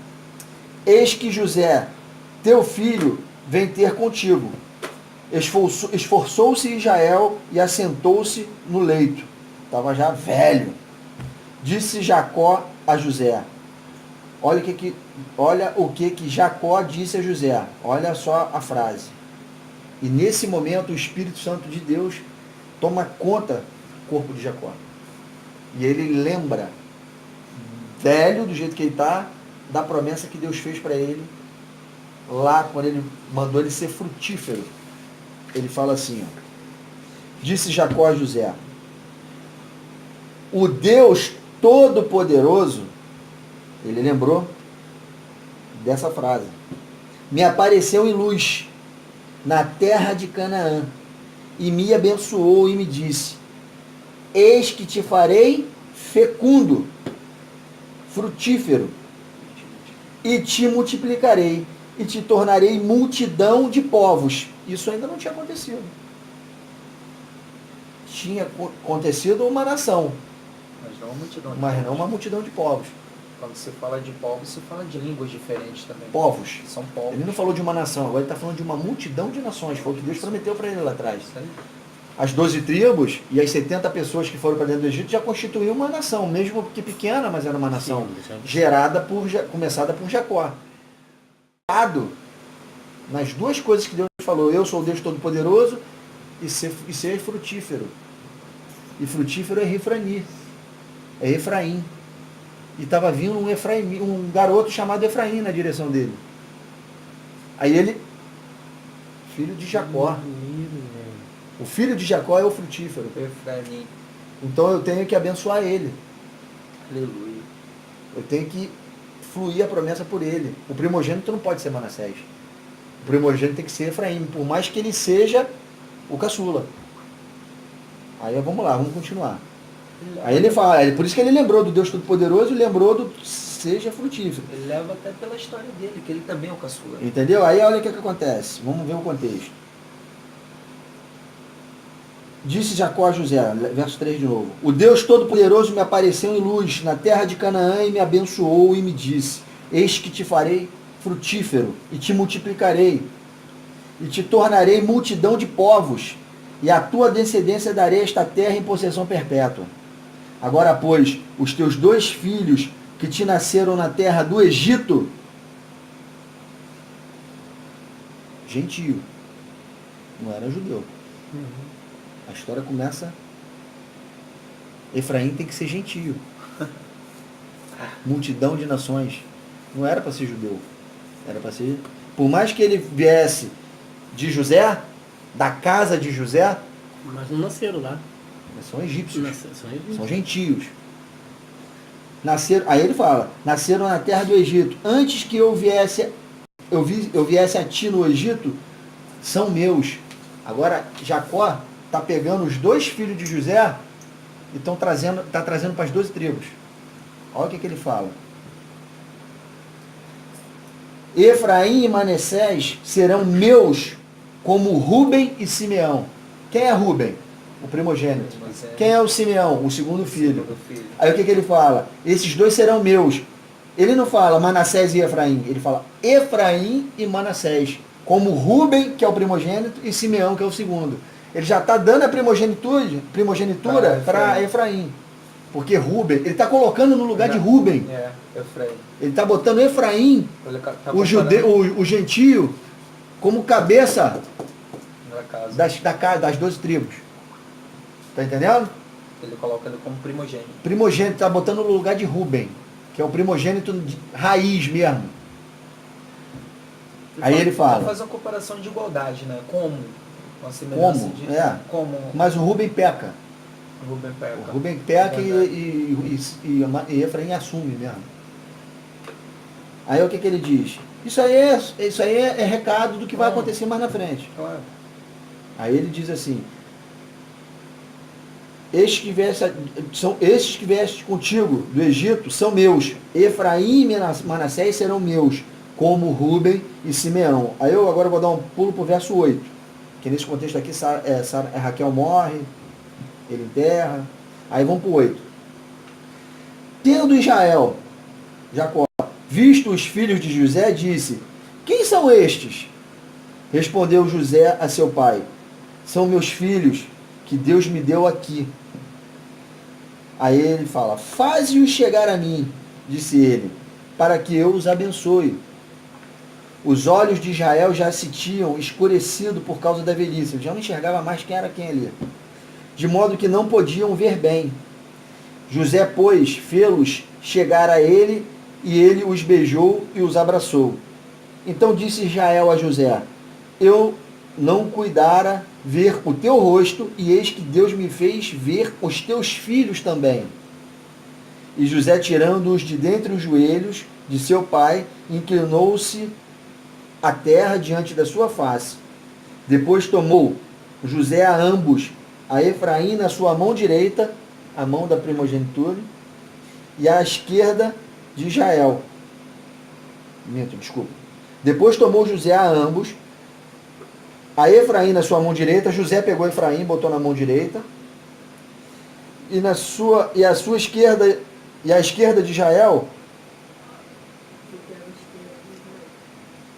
Eis que José, teu filho, vem ter contigo. Esforçou-se Israel e assentou-se no leito. Estava já velho. Disse Jacó a José: Olha o que Jacó disse a José. Olha só a frase. E nesse momento o Espírito Santo de Deus toma conta do corpo de Jacó. E ele lembra, velho do jeito que ele está, da promessa que Deus fez para ele, lá quando ele mandou ele ser frutífero. Ele fala assim, ó, disse Jacó a José: O Deus Todo-Poderoso, ele lembrou dessa frase, me apareceu em luz na terra de Canaã e me abençoou e me disse: Eis que te farei fecundo, frutífero, e te multiplicarei e te tornarei multidão de povos. Isso ainda não tinha acontecido. Tinha acontecido uma nação, Mas não uma multidão. mas não uma multidão de povos. Quando se fala de povos, se fala de línguas diferentes também. Povos. São povos. Ele não falou de uma nação, agora ele está falando de uma multidão de nações. Foi o que Deus prometeu para ele lá atrás. Isso aí. As 12 tribos e as 70 pessoas que foram para dentro do Egito já constituíam uma nação, mesmo que pequena, mas era uma nação começada por Jacó. Nas 2 coisas que Deus falou: eu sou o Deus Todo-Poderoso e ser frutífero. E frutífero é Efraim. E estava vindo um garoto chamado Efraim na direção dele. Aí ele, filho de Jacó. O filho de Jacó é o frutífero. Efraim. Então eu tenho que abençoar ele. Aleluia. Eu tenho que fluir a promessa por ele. O primogênito não pode ser Manassés. O primogênito tem que ser Efraim, por mais que ele seja o caçula. Aí vamos lá, vamos continuar. Aí ele fala, por isso que ele lembrou do Deus Todo-Poderoso e lembrou do seja frutífero. Ele leva até pela história dele, que ele também é o caçula. Entendeu? Aí olha o que acontece. Vamos ver o contexto. Disse Jacó a José, verso 3 de novo: O Deus Todo-Poderoso me apareceu em luz na terra de Canaã e me abençoou e me disse: Eis que te farei frutífero e te multiplicarei e te tornarei multidão de povos, e a tua descendência darei esta terra em possessão perpétua. Agora, pois, os teus 2 filhos que te nasceram na terra do Egito, gentio, não era judeu. A história começa, Efraim tem que ser gentio. Multidão de nações. Não era para ser judeu. Era para ser... Por mais que ele viesse de José, da casa de José, Mas não nasceram lá. são egípcios. São egípcios. São gentios. Aí ele fala, nasceram na terra do Egito. Antes que eu viesse a ti no Egito, são meus. Agora, Jacó está pegando os 2 filhos de José e está trazendo para as 12 tribos. Olha o que ele fala. Efraim e Manassés serão meus como Rúben e Simeão. Quem é Rúben? O primogênito. Quem é o Simeão? O segundo filho. Aí o que ele fala? Esses 2 serão meus. Ele não fala Manassés e Efraim. Ele fala Efraim e Manassés. Como Rúben, que é o primogênito, e Simeão, que é o segundo. Ele já está dando a primogenitura para Efraim. Porque Rúben, ele está colocando no lugar de Rúben. Efraim. Ele está botando Efraim, o gentio, como cabeça das 12 tribos. Está entendendo? Ele coloca ele como primogênito. Primogênito, está botando no lugar de Rúben, que é o primogênito de raiz mesmo. Aí ele fala. Faz uma comparação de igualdade, né? Como? Uma semelhança como? Mas o Rúben peca. O Rúben peca e Efraim assume mesmo. Aí o que ele diz? Isso aí é recado do que vai acontecer mais na frente. Claro. Aí ele diz assim: estes que vieste contigo do Egito são meus. Efraim e Manassés serão meus, como Rúben e Simeão. Aí eu agora vou dar um pulo para o verso 8. Que nesse contexto aqui Raquel morre, ele enterra. Aí vamos para o 8. Tendo Israel, Jacó, visto os filhos de José, disse: quem são estes? Respondeu José a seu pai: são meus filhos, que Deus me deu aqui. Aí ele fala: faze-os chegar a mim, disse ele, para que eu os abençoe. Os olhos de Israel já se tinham escurecido por causa da velhice. Ele já não enxergava mais quem era quem ali. De modo que não podiam ver bem. José, pois, fê-los chegar a ele, e ele os beijou e os abraçou. Então disse Israel a José: eu não cuidara ver o teu rosto, e eis que Deus me fez ver os teus filhos também. E José, tirando-os de dentre os joelhos de seu pai, inclinou-se a terra diante da sua face. Depois tomou José a ambos, a Efraim na sua mão direita, a mão da primogenitura, e à esquerda de Israel. Depois tomou José a ambos, a Efraim na sua mão direita. José pegou Efraim e botou na mão direita, e a sua esquerda, e a esquerda de Israel.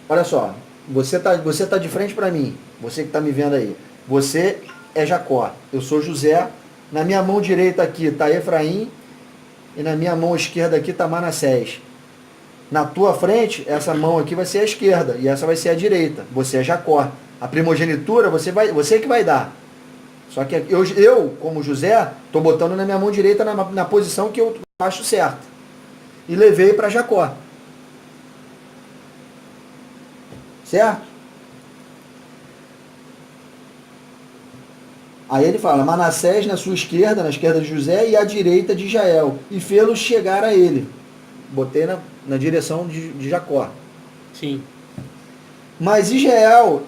Olha só, você tá de frente para mim, você que está me vendo aí. Você é Jacó, eu sou José. Na minha mão direita aqui está Efraim, e na minha mão esquerda aqui está Manassés. Na tua frente, essa mão aqui vai ser a esquerda, e essa vai ser a direita. Você é Jacó. A primogenitura você que vai dar. Só que eu como José, estou botando na minha mão direita na posição que eu acho certa. E levei para Jacó. Certo? Aí ele fala: Manassés na sua esquerda, na esquerda de José, e à direita de Israel, e fê-los chegar a ele. Botei na direção de Jacó. Sim. Mas Israel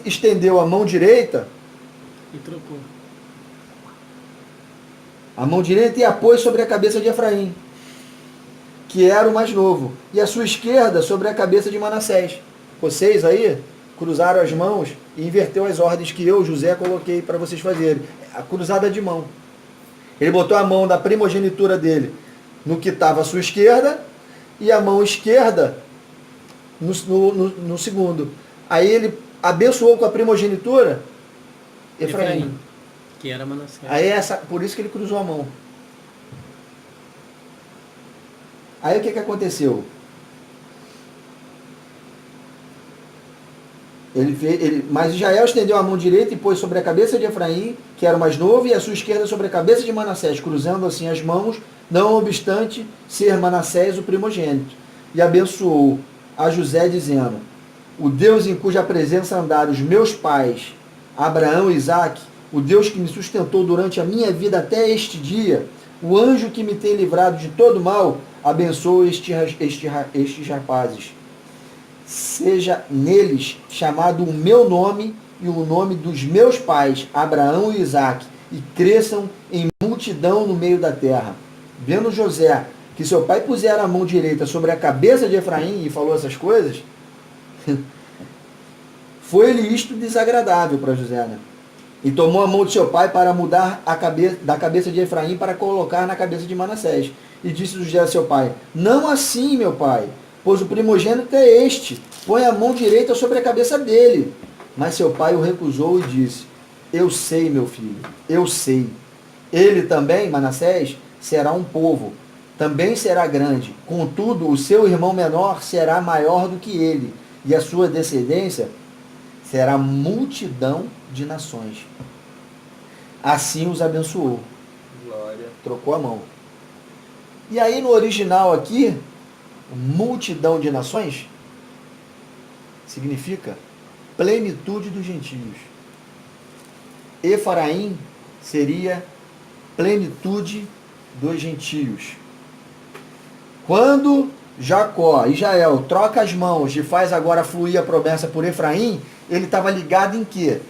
estendeu a mão direita, E trocou. a mão direita, e a pôs sobre a cabeça de Efraim, que era o mais novo, e a sua esquerda sobre a cabeça de Manassés. Vocês aí cruzaram as mãos e inverteu as ordens que eu, José, coloquei para vocês fazerem. A cruzada de mão. Ele botou a mão da primogenitura dele no que estava à sua esquerda, e a mão esquerda no segundo. Aí ele abençoou com a primogenitura Efraim. Que era Manassés. Aí por isso que ele cruzou a mão. Aí o que aconteceu? Mas Israel estendeu a mão direita e pôs sobre a cabeça de Efraim, que era o mais novo, e a sua esquerda sobre a cabeça de Manassés, cruzando assim as mãos, não obstante ser Manassés o primogênito. E abençoou a José, dizendo: o Deus em cuja presença andaram os meus pais, Abraão e Isaque, o Deus que me sustentou durante a minha vida até este dia, O anjo que me tem livrado de todo mal, abençoa estes rapazes. Seja neles chamado o meu nome e o nome dos meus pais, Abraão e Isaque, e cresçam em multidão no meio da terra. Vendo José que seu pai pusera a mão direita sobre a cabeça de Efraim e falou essas coisas, foi-lhe isto desagradável para José, né? E tomou a mão de seu pai para mudar da cabeça de Efraim para colocar na cabeça de Manassés. E disse José a seu pai: não assim, meu pai, pois o primogênito é este. Põe a mão direita sobre a cabeça dele. Mas seu pai o recusou e disse: eu sei, meu filho, eu sei. Ele também, Manassés, será um povo, também será grande. Contudo, o seu irmão menor será maior do que ele, e a sua descendência será multidão de nações. Assim os abençoou. Glória. Trocou a mão. E aí no original aqui, multidão de nações significa plenitude dos gentios. Efraim seria plenitude dos gentios. Quando Jacó, Israel, troca as mãos e faz agora fluir a promessa por Efraim, ele estava ligado em quê?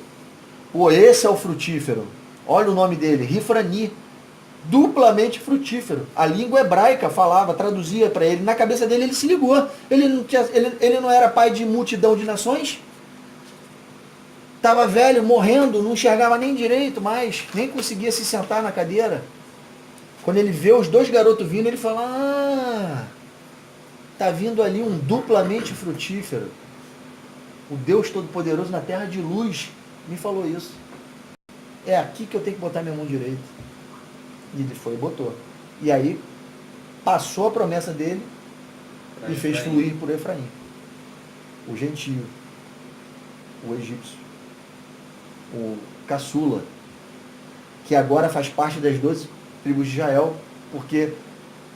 Pô, esse é o frutífero. Olha o nome dele, Rifrani. Duplamente frutífero. A língua hebraica falava, traduzia para ele. Na cabeça dele ele se ligou. Ele não era pai de multidão de nações? Estava velho, morrendo, não enxergava nem direito mais, nem conseguia se sentar na cadeira. Quando ele vê os dois garotos vindo, ele fala: ah, está vindo ali um duplamente frutífero. O Deus Todo-Poderoso na terra de luz me falou isso. É aqui que eu tenho que botar minha mão direita. E ele foi e botou. E aí, passou a promessa dele e fez fluir por Efraim. O gentio, o egípcio, o caçula, que agora faz parte das 12 tribos de Israel, porque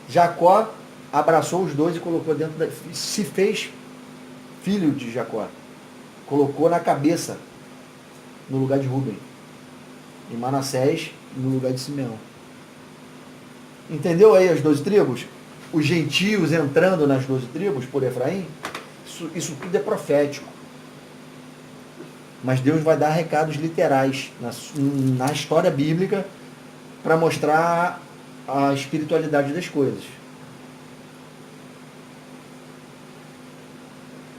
Jacó abraçou os dois e colocou dentro se fez filho de Jacó. Colocou na cabeça, no lugar de Rúben. E Manassés, no lugar de Simeão. Entendeu aí as 12 tribos? Os gentios entrando nas 12 tribos por Efraim? Isso tudo é profético. Mas Deus vai dar recados literais na história bíblica para mostrar a espiritualidade das coisas.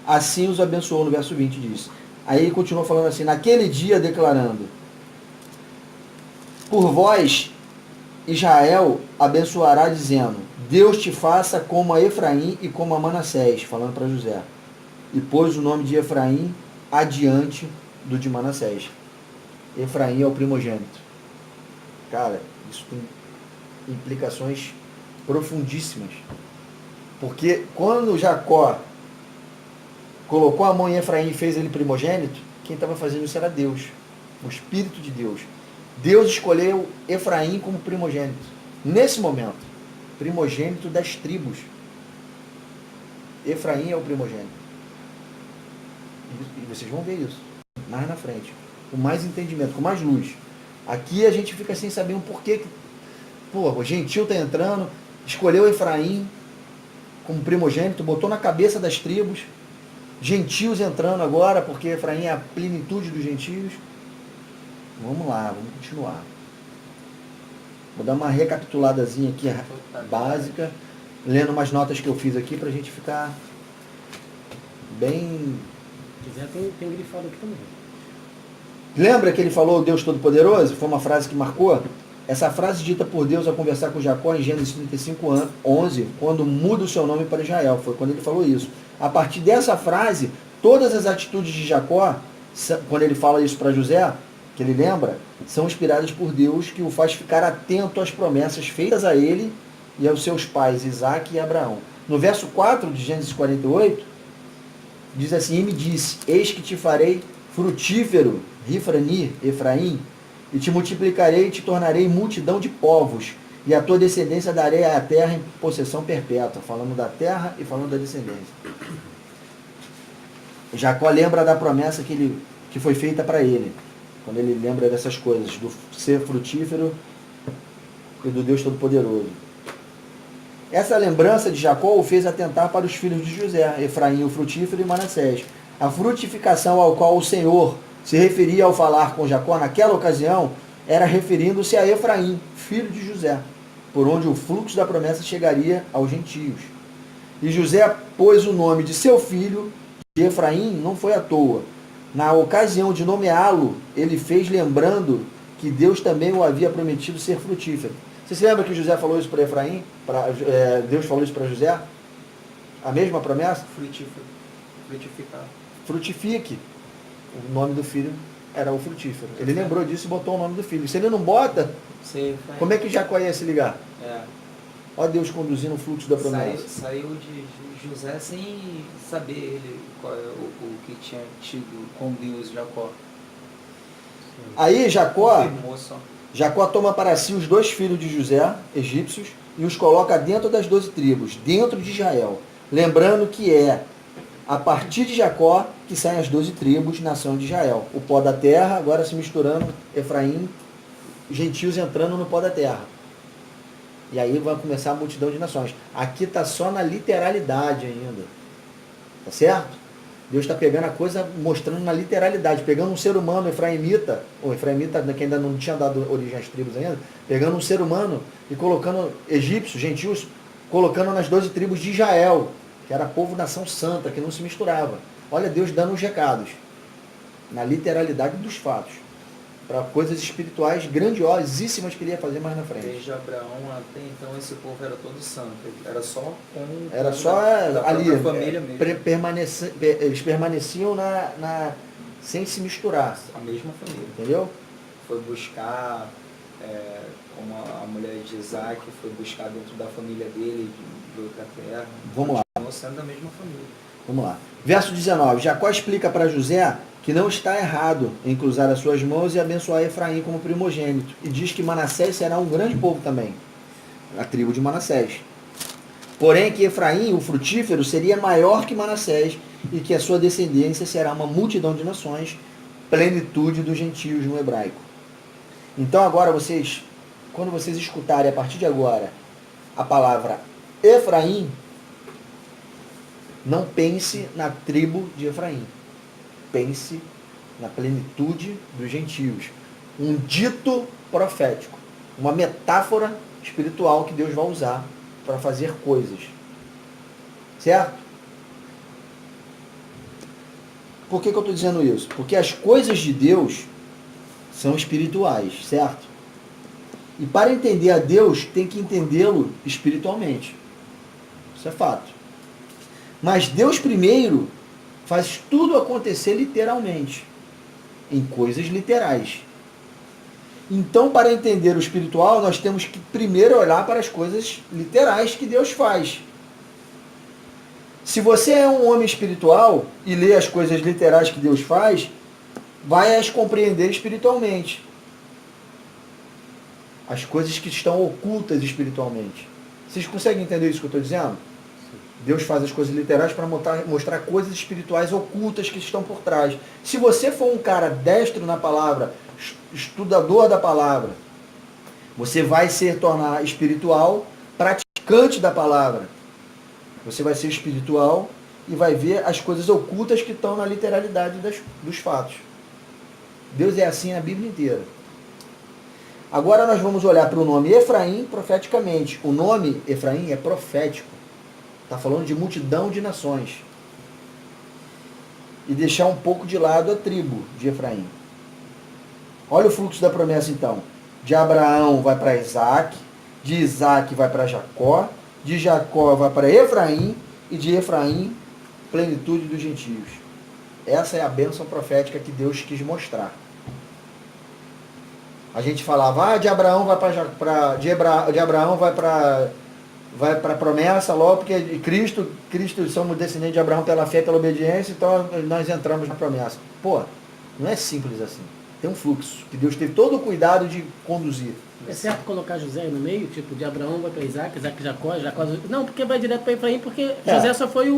Assim os abençoou, no verso 20 diz. Aí ele continuou falando assim: naquele dia declarando: por vós Israel abençoará, dizendo: Deus te faça como a Efraim e como a Manassés, falando para José. E pôs o nome de Efraim adiante do de Manassés. Efraim é o primogênito. Cara, isso tem implicações profundíssimas. Porque quando Jacó colocou a mão em Efraim e fez ele primogênito, quem estava fazendo isso era Deus, o Espírito de Deus. Deus escolheu Efraim como primogênito. Nesse momento, primogênito das tribos. Efraim é o primogênito. E vocês vão ver isso mais na frente. Com mais entendimento, com mais luz. Aqui a gente fica sem saber um porquê. Pô, o gentil está entrando, escolheu Efraim como primogênito, botou na cabeça das tribos. Gentios entrando agora, porque Efraim é a plenitude dos gentios. Vamos lá, vamos continuar. Vou dar uma recapituladazinha aqui, básica, lendo umas notas que eu fiz aqui para a gente ficar bem... Se quiser, tem grifado aqui também. Lembra que ele falou Deus Todo-Poderoso? Foi uma frase que marcou? Essa frase dita por Deus ao conversar com Jacó em Gênesis 35:11, quando muda o seu nome para Israel. Foi quando ele falou isso. A partir dessa frase, todas as atitudes de Jacó, quando ele fala isso para José, que ele lembra, são inspiradas por Deus, que o faz ficar atento às promessas feitas a ele e aos seus pais, Isaque e Abraão. No verso 4 de Gênesis 48, diz assim: e me disse: eis que te farei frutífero, Rifrani, Efraim, e te multiplicarei e te tornarei multidão de povos, e a tua descendência darei à terra em possessão perpétua. Falando da terra e falando da descendência. Jacó lembra da promessa que foi feita para ele. Quando ele lembra dessas coisas, do ser frutífero e do Deus Todo-Poderoso. Essa lembrança de Jacó o fez atentar para os filhos de José, Efraim, o frutífero, e Manassés. A frutificação ao qual o Senhor se referia ao falar com Jacó naquela ocasião era referindo-se a Efraim, filho de José, por onde o fluxo da promessa chegaria aos gentios. E José pôs o nome de seu filho de Efraim, não foi à toa. Na ocasião de nomeá-lo, ele fez lembrando que Deus também o havia prometido ser frutífero. Você se lembra que José falou isso para Efraim? Deus falou isso para José? A mesma promessa? Frutificar. Frutifique. O nome do filho era o frutífero. Ele lembrou disso e botou o nome do filho. Se ele não bota, como é que Jacó ia se ligar? Olha Deus conduzindo o fluxo da promessa. Saiu de José sem saber ele qual é o que tinha tido com Deus, Jacó. Aí Jacó toma para si os 2 filhos de José, egípcios, e os coloca dentro das 12 tribos, dentro de Israel. Lembrando que é a partir de Jacó que saem as 12 tribos, nação de Israel. O pó da terra, agora se misturando, Efraim, gentios entrando no pó da terra. E aí vai começar a multidão de nações. Aqui está só na literalidade ainda. Tá certo? Deus está pegando a coisa, mostrando na literalidade, pegando um ser humano efraimita, ou efraimita que ainda não tinha dado origem às tribos ainda, pegando um ser humano e colocando egípcios, gentios, colocando nas 12 tribos de Israel, que era povo nação santa, que não se misturava. Olha Deus dando os recados, na literalidade dos fatos, para coisas espirituais grandiosíssimas que ele ia fazer mais na frente. Desde Abraão até então esse povo era todo santo, era só da ali, família mesmo. Eles permaneciam sem se misturar. A mesma família. Entendeu? Foi buscar, como a mulher de Isaac, foi buscar dentro da família dele, de outra terra. Vamos lá. Continuou sendo da mesma família. Vamos lá. Verso 19. Jacó explica para José que não está errado em cruzar as suas mãos e abençoar Efraim como primogênito. E diz que Manassés será um grande povo também. A tribo de Manassés. Porém que Efraim, o frutífero, seria maior que Manassés e que a sua descendência será uma multidão de nações, plenitude dos gentios no hebraico. Então agora quando vocês escutarem a partir de agora a palavra Efraim, não pense na tribo de Efraim. Pense na plenitude dos gentios. Um dito profético. Uma metáfora espiritual que Deus vai usar para fazer coisas. Certo? Por que eu estou dizendo isso? Porque as coisas de Deus são espirituais, certo? E para entender a Deus, tem que entendê-lo espiritualmente. Isso é fato. Mas Deus primeiro faz tudo acontecer literalmente, em coisas literais. Então, para entender o espiritual, nós temos que primeiro olhar para as coisas literais que Deus faz. Se você é um homem espiritual e lê as coisas literais que Deus faz, vai as compreender espiritualmente. As coisas que estão ocultas espiritualmente. Vocês conseguem entender isso que eu estou dizendo? Deus faz as coisas literais para mostrar coisas espirituais ocultas que estão por trás. Se você for um cara destro na palavra, estudador da palavra, você vai se tornar espiritual, praticante da palavra. Você vai ser espiritual e vai ver as coisas ocultas que estão na literalidade dos fatos. Deus é assim na Bíblia inteira. Agora nós vamos olhar para o nome Efraim profeticamente. O nome Efraim é profético. Está falando de multidão de nações. E deixar um pouco de lado a tribo de Efraim. Olha o fluxo da promessa então. De Abraão vai para Isaac, de Isaac vai para Jacó, de Jacó vai para Efraim, e de Efraim, plenitude dos gentios. Essa é a bênção profética que Deus quis mostrar. A gente falava, de Abraão vai para de Abraão vai para a promessa logo, porque Cristo somos descendentes de Abraão pela fé e pela obediência, então nós entramos na promessa. Pô, não é simples assim. Tem um fluxo, que Deus teve todo o cuidado de conduzir. É certo colocar José no meio, tipo, de Abraão vai para Isaac, Isaac Jacó, Jacó... Não, porque vai direto para Efraim, porque José só foi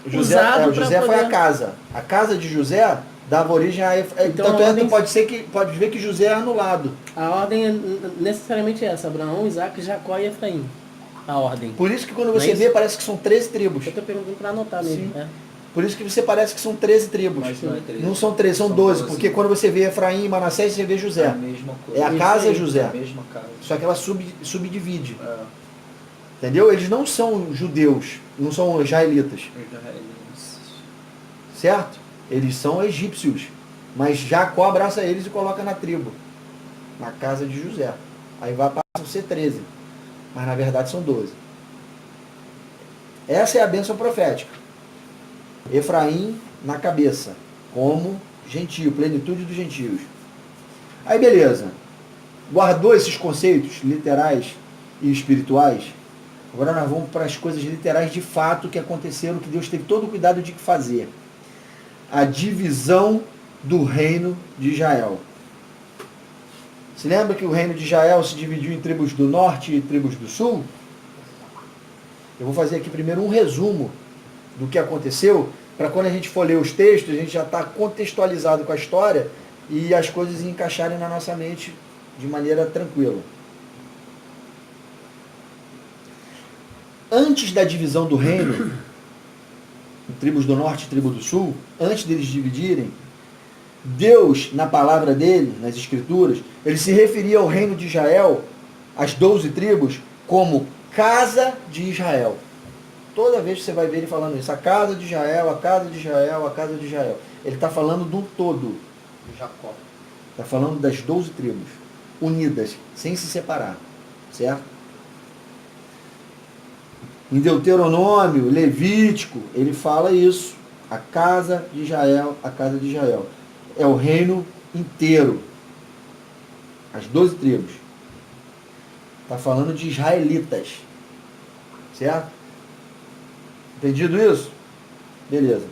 José, usado o José para foi poder... a casa. A casa de José dava origem a Então, tanto a é ordem- que pode ver que José é anulado. A ordem é necessariamente essa, Abraão, Isaac, Jacó e Efraim. A ordem. Por isso que quando Não é você isso? vê, parece que são 13 tribos. Eu estou perguntando para anotar mesmo. Sim. É. Por isso que você parece que são 13 tribos. Mas não é 13. Não são 13, são 12. Porque quando você vê Efraim e Manassés, você vê É a José. mesma coisa. É a Isso casa aí. José. É a mesma casa. Só que ela subdivide. É, Entendeu? Eles não são judeus, não são israelitas. israelenses. Certo? Eles são egípcios. Mas Jacó abraça eles e coloca na tribo. Na casa de José. Aí passam a ser 13. Mas na verdade são 12. Essa é a bênção profética. Efraim na cabeça, como gentio, plenitude dos gentios. Aí beleza. Guardou esses conceitos literais e espirituais. Agora nós vamos para as coisas literais de fato que aconteceram, que Deus teve todo o cuidado de fazer. A divisão do reino de Israel. Se lembra que o reino de Israel se dividiu em tribos do norte e tribos do sul? Eu vou fazer aqui primeiro um resumo do que aconteceu, para quando a gente for ler os textos, a gente já está contextualizado com a história e as coisas encaixarem na nossa mente de maneira tranquila. Antes da divisão do reino, tribos do norte e tribo do sul, antes deles dividirem, Deus, na palavra dele, nas escrituras, ele se referia ao reino de Israel, as 12 tribos, como casa de Israel. Toda vez que você vai ver ele falando isso, a casa de Israel, a casa de Israel, a casa de Israel. Ele está falando do todo. Jacó. Está falando das 12 tribos, unidas, sem se separar. Certo? Em Deuteronômio, Levítico, ele fala isso. A casa de Israel, a casa de Israel. É o reino inteiro. As 12 tribos. Está falando de israelitas. Certo? Entendido isso? Beleza.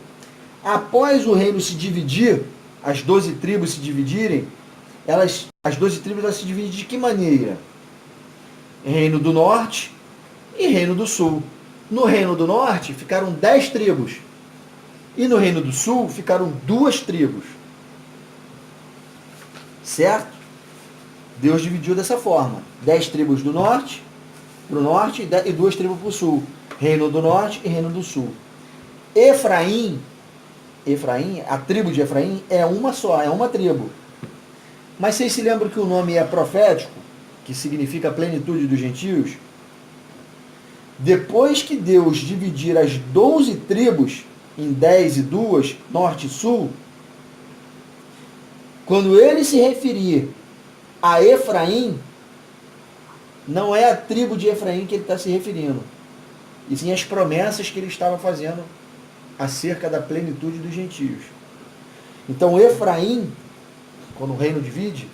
Após o reino se dividir, as 12 tribos se dividirem, as 12 tribos elas se dividem de que maneira? Reino do norte e reino do sul. No reino do norte ficaram 10 tribos. E no reino do sul ficaram 2 tribos. Certo? Deus dividiu dessa forma. 10 tribos do norte, para o norte, e 2 tribos para o sul. Reino do norte e reino do sul. Efraim, a tribo de Efraim é uma só, é uma tribo. Mas vocês se lembram que o nome é profético, que significa plenitude dos gentios? Depois que Deus dividir as 12 tribos em 10 e 2, norte e sul, quando ele se referir a Efraim, não é a tribo de Efraim que ele está se referindo, e sim as promessas que ele estava fazendo acerca da plenitude dos gentios. Então Efraim, quando o reino divide,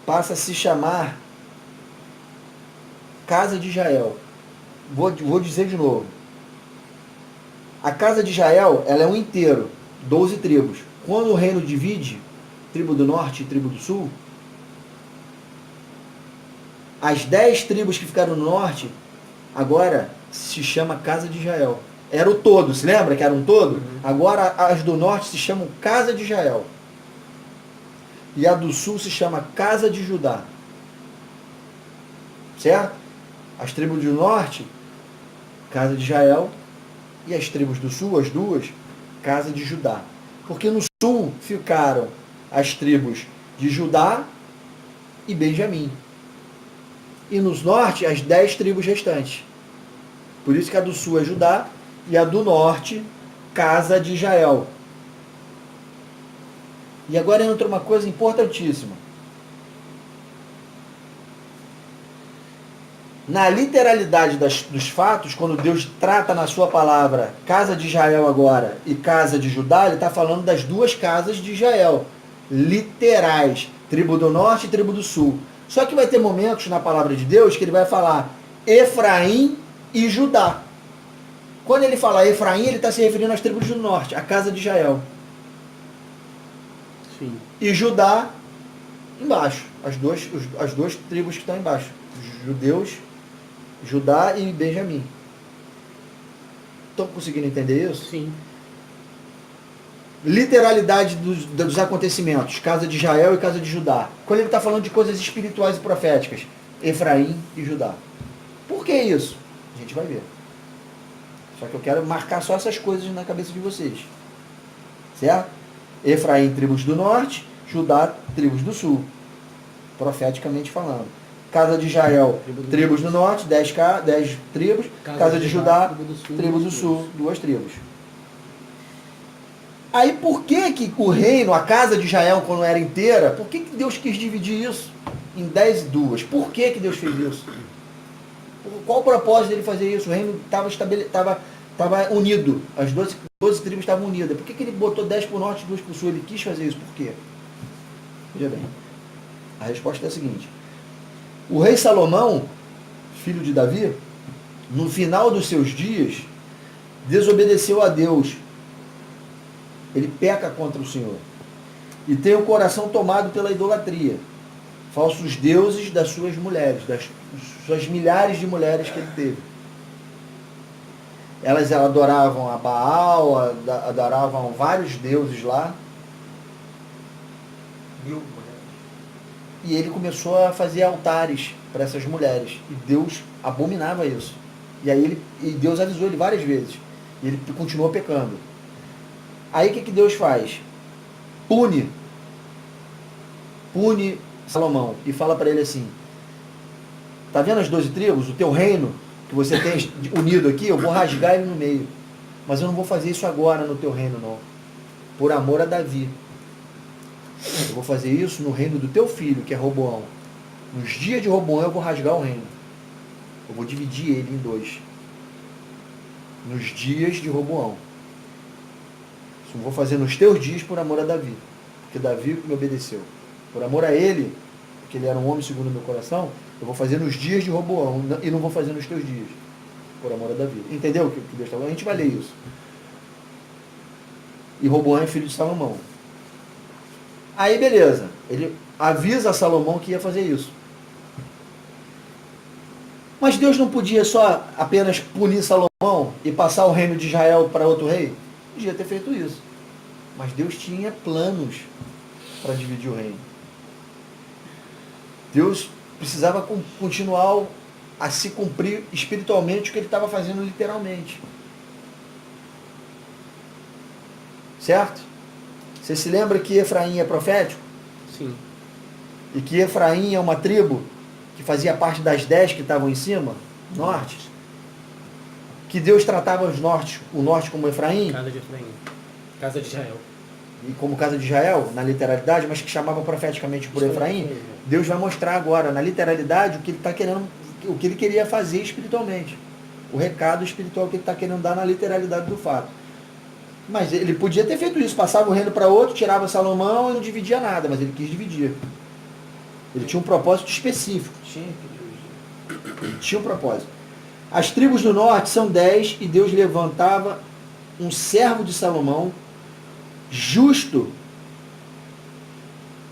passa a se chamar casa de Israel. Vou dizer de novo. A casa de Israel, ela é um inteiro, 12 tribos. Quando o reino divide, tribo do norte e tribo do sul, as 10 tribos que ficaram no norte, agora se chama casa de Israel. Era o todo, se lembra que era um todo? Agora as do norte se chamam casa de Israel. E a do sul se chama casa de Judá. Certo? As tribos do norte, casa de Israel, e as tribos do sul, as duas, casa de Judá. Porque no sul ficaram as tribos de Judá e Benjamim. E nos norte, as 10 tribos restantes. Por isso que a do sul é Judá e a do norte, casa de Israel. E agora entra uma coisa importantíssima. Na literalidade dos fatos, quando Deus trata na sua palavra casa de Israel agora e casa de Judá, ele está falando das duas casas de Israel, literais, tribo do norte e tribo do sul. Só que vai ter momentos na palavra de Deus que ele vai falar Efraim e Judá. Quando ele fala Efraim, ele está se referindo às tribos do norte, a casa de Israel. Sim. E Judá embaixo, as duas tribos que estão embaixo, judeus, Judá e Benjamim. Estão conseguindo entender isso? Sim. Literalidade dos acontecimentos, casa de Israel e casa de Judá. Quando ele está falando de coisas espirituais e proféticas, Efraim e Judá. Por que isso? A gente vai ver. Só que eu quero marcar só essas coisas na cabeça de vocês. Certo? Efraim, tribos do norte, Judá, tribos do sul. Profeticamente falando. Casa de Israel, tribos do norte, 10 tribos. Casa de Judá, tribo do sul, 2 tribos. Aí por que o reino, a casa de Israel, quando era inteira, por que Deus quis dividir isso em 10 e 2? Por que Deus fez isso? Qual o propósito dele fazer isso? O reino estava unido. As 12 tribos estavam unidas. Por que ele botou 10 para o norte e 2 para o sul? Ele quis fazer isso. Por quê? Veja bem. A resposta é a seguinte. O rei Salomão, filho de Davi, no final dos seus dias, desobedeceu a Deus. Ele peca contra o Senhor. E tem o coração tomado pela idolatria. Falsos deuses das suas mulheres, das suas milhares de mulheres que ele teve. Elas adoravam a Baal, adoravam vários deuses lá. E ele começou a fazer altares para essas mulheres. E Deus abominava isso. E aí Deus avisou ele várias vezes. E ele continuou pecando. Aí o que Deus faz? Pune Salomão e fala para ele assim: tá vendo as 12 tribos? O teu reino que você tem unido aqui, eu vou rasgar ele no meio. Mas eu não vou fazer isso agora no teu reino, não. Por amor a Davi. Eu vou fazer isso no reino do teu filho, que é Roboão. Nos dias de Roboão eu vou rasgar o reino. Eu vou dividir ele em 2. Nos dias de Roboão. Isso eu vou fazer nos teus dias por amor a Davi. Porque Davi me obedeceu. Por amor a ele, porque ele era um homem segundo o meu coração, eu vou fazer nos dias de Roboão e não vou fazer nos teus dias. Por amor a Davi. Entendeu o que Deus está falando? A gente vai ler isso. E Roboão é filho de Salomão. Aí beleza, ele avisa a Salomão que ia fazer isso. Mas Deus não podia só apenas punir Salomão e passar o reino de Israel para outro rei? Podia ter feito isso. Mas Deus tinha planos para dividir o reino. Deus precisava continuar a se cumprir espiritualmente o que ele estava fazendo literalmente. Certo? Você se lembra que Efraim é profético? Sim. E que Efraim é uma tribo que fazia parte das 10 que estavam em cima, norte? Que Deus tratava o norte como Efraim? Casa de Efraim. Casa de Israel. E como casa de Israel, na literalidade, mas que chamava profeticamente por Efraim. Deus vai mostrar agora, na literalidade, o que ele está querendo, o que ele queria fazer espiritualmente. O recado espiritual que ele está querendo dar na literalidade do fato. Mas ele podia ter feito isso, passava o reino para outro, tirava Salomão e não dividia nada, mas ele quis dividir. Ele tinha um propósito específico. Ele tinha um propósito. As tribos do norte são 10 e Deus levantava um servo de Salomão, justo,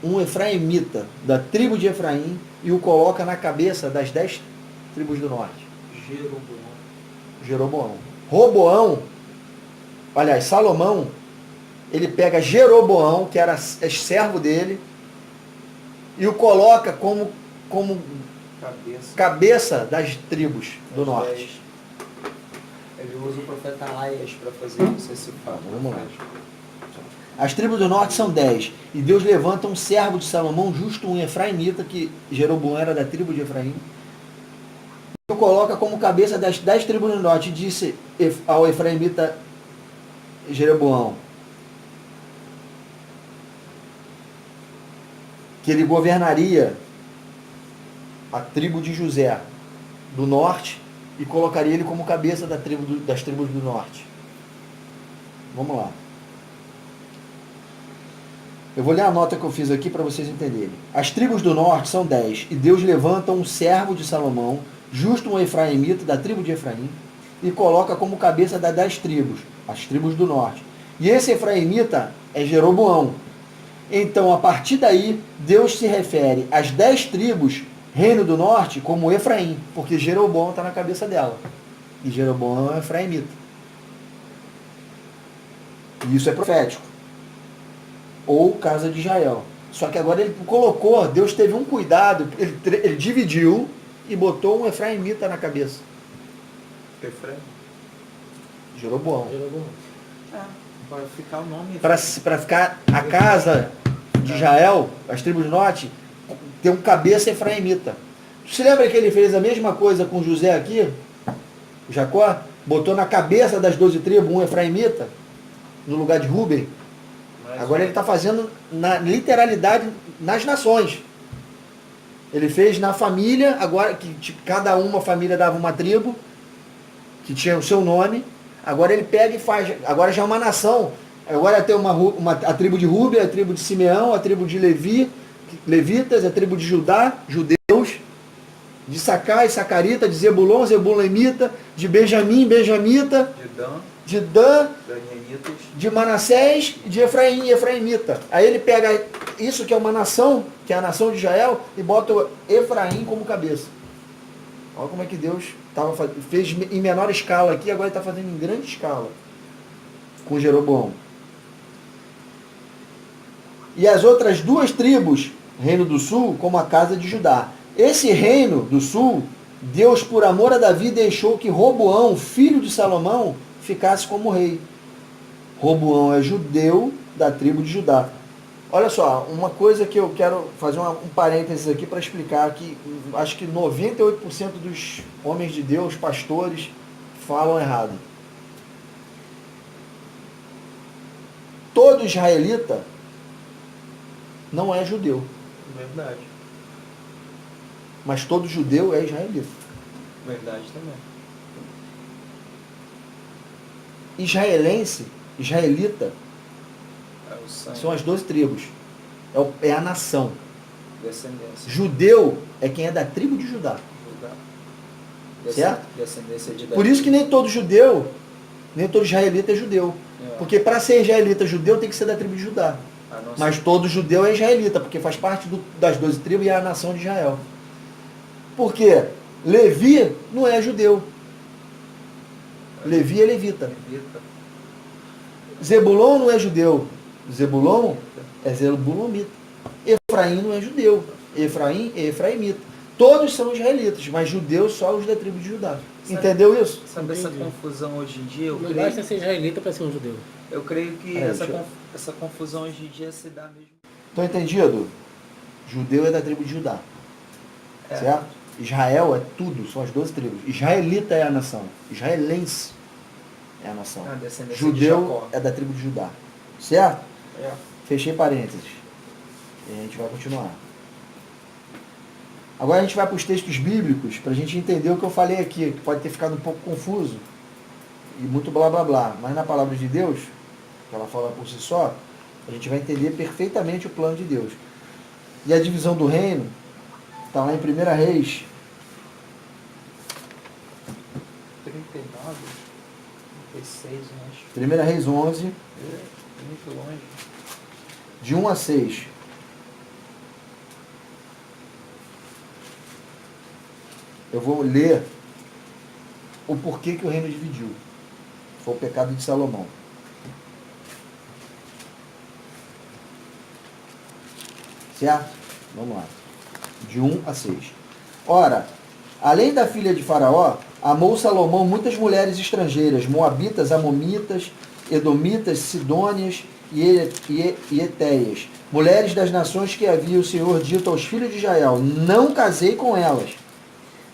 um efraimita da tribo de Efraim, e o coloca na cabeça das 10 tribos do norte. Jeroboão. Aliás, Salomão, ele pega Jeroboão, que era servo dele, e o coloca como cabeça das tribos do norte. Ele usa o profeta Aias para fazer esse fato. Vamos lá. As tribos do norte são 10. E Deus levanta um servo de Salomão, justo um efraimita, que Jeroboão era da tribo de Efraim. E o coloca como cabeça das 10 tribos do norte. E disse ao efraimita Jeroboão que ele governaria a tribo de José do norte e colocaria ele como cabeça das tribos do norte. Vamos lá. Eu vou ler a nota que eu fiz aqui para vocês entenderem. As tribos do norte são 10, e Deus levanta um servo de Salomão, justo um efraimita da tribo de Efraim, e coloca como cabeça das 10 tribos, as tribos do norte. E esse efraimita é Jeroboão. Então, a partir daí, Deus se refere às 10 tribos, reino do norte, como Efraim, porque Jeroboão está na cabeça dela. E Jeroboão é um efraimita. E isso é profético. Ou casa de Israel. Só que agora ele colocou, Deus teve um cuidado, ele dividiu e botou um efraimita na cabeça. Efraim. Jeroboão. Vai ficar o nome. Para ficar a casa de Israel, as tribos do norte, ter um cabeça efraimita. Tu se lembra que ele fez a mesma coisa com José aqui? Jacó? Botou na cabeça das 12 tribos um efraimita, no lugar de Rúben. Agora ele está fazendo na literalidade nas nações. Ele fez na família, agora que cada uma família dava uma tribo, que tinha o seu nome. Agora ele pega e faz, agora já é uma nação. Agora tem a tribo de Rúben, a tribo de Simeão, a tribo de Levi, levitas, a tribo de Judá, judeus, de Sacar e Sacarita, de Zebulon, Zebulemita, de Benjamim, Benjamita, de Dan, Danianitas, de Manassés e de Efraim, Efraimita. Aí ele pega isso que é uma nação, que é a nação de Israel, e bota Efraim como cabeça. Olha como é que Deus fez em menor escala aqui, agora ele está fazendo em grande escala com Jeroboão. E as outras duas tribos, reino do sul, como a casa de Judá. Esse reino do sul, Deus, por amor a Davi, deixou que Roboão, filho de Salomão, ficasse como rei. Roboão é judeu da tribo de Judá. Olha só, uma coisa que eu quero fazer um parênteses aqui para explicar que acho que 98% dos homens de Deus, pastores, falam errado. Todo israelita não é judeu. Verdade. Mas todo judeu é israelita. Verdade também. Israelita, É o sangue. são as 12 tribos. É a nação. Descendência. Judeu é quem é da tribo de Judá. Judá. Certo? Descendência de Davi. Por isso que nem todo judeu, nem todo israelita é judeu. Porque para ser israelita judeu tem que ser da tribo de Judá. Mas todo judeu é israelita, porque faz parte das 12 tribos e é a nação de Israel. Por quê? Levi não é judeu. Levi é levita. Zebulon não é judeu. Zebulon é zebulomita. Efraim não é judeu. Efraim é efraimita. Todos são israelitas, mas judeus só os da tribo de Judá. Entendeu isso? Sabe essa confusão hoje em dia? Não basta ser israelita para ser um judeu. Eu creio que essa confusão hoje em dia se dá mesmo. Estão entendido? Judeu é da tribo de Judá. Certo? Israel é tudo, são as 12 tribos. Israelita é a nação. Israelense é a nação. Judeu é da tribo de Judá. Certo? Fechei parênteses. E a gente vai continuar. Agora a gente vai para os textos bíblicos para a gente entender o que eu falei aqui, que pode ter ficado um pouco confuso e muito blá blá blá. Mas na palavra de Deus, que ela fala por si só, a gente vai entender perfeitamente o plano de Deus. E a divisão do reino está lá em 1 Reis 39, 36, acho. 1 Reis 11, Muito longe. de 1 a 6. Eu vou ler o porquê que o reino dividiu. Foi o pecado de Salomão. Certo? Vamos lá. De 1 a 6. Ora, além da filha de Faraó, amou Salomão muitas mulheres estrangeiras, moabitas, amomitas, edomitas, sidônias e eteias, mulheres das nações que havia o Senhor dito aos filhos de Israel: não casei com elas,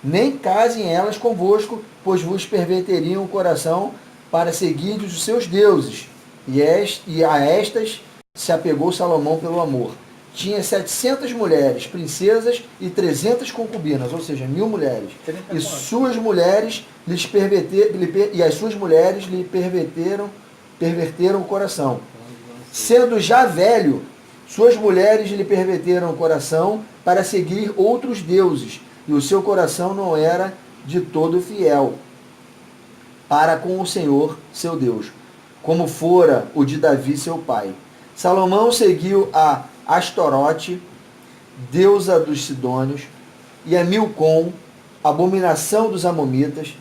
nem casem elas convosco, pois vos perverteriam o coração para seguir os seus deuses. E a estas se apegou Salomão pelo amor. Tinha 700 mulheres, princesas, e 300 concubinas, ou seja, 1000 mulheres. E as suas mulheres lhe perverteram o coração. Sendo já velho, suas mulheres lhe perverteram o coração para seguir outros deuses, e o seu coração não era de todo fiel para com o Senhor, seu Deus, como fora o de Davi, seu pai. Salomão seguiu a Astorote, deusa dos Sidônios, e a Milcom, abominação dos Amomitas.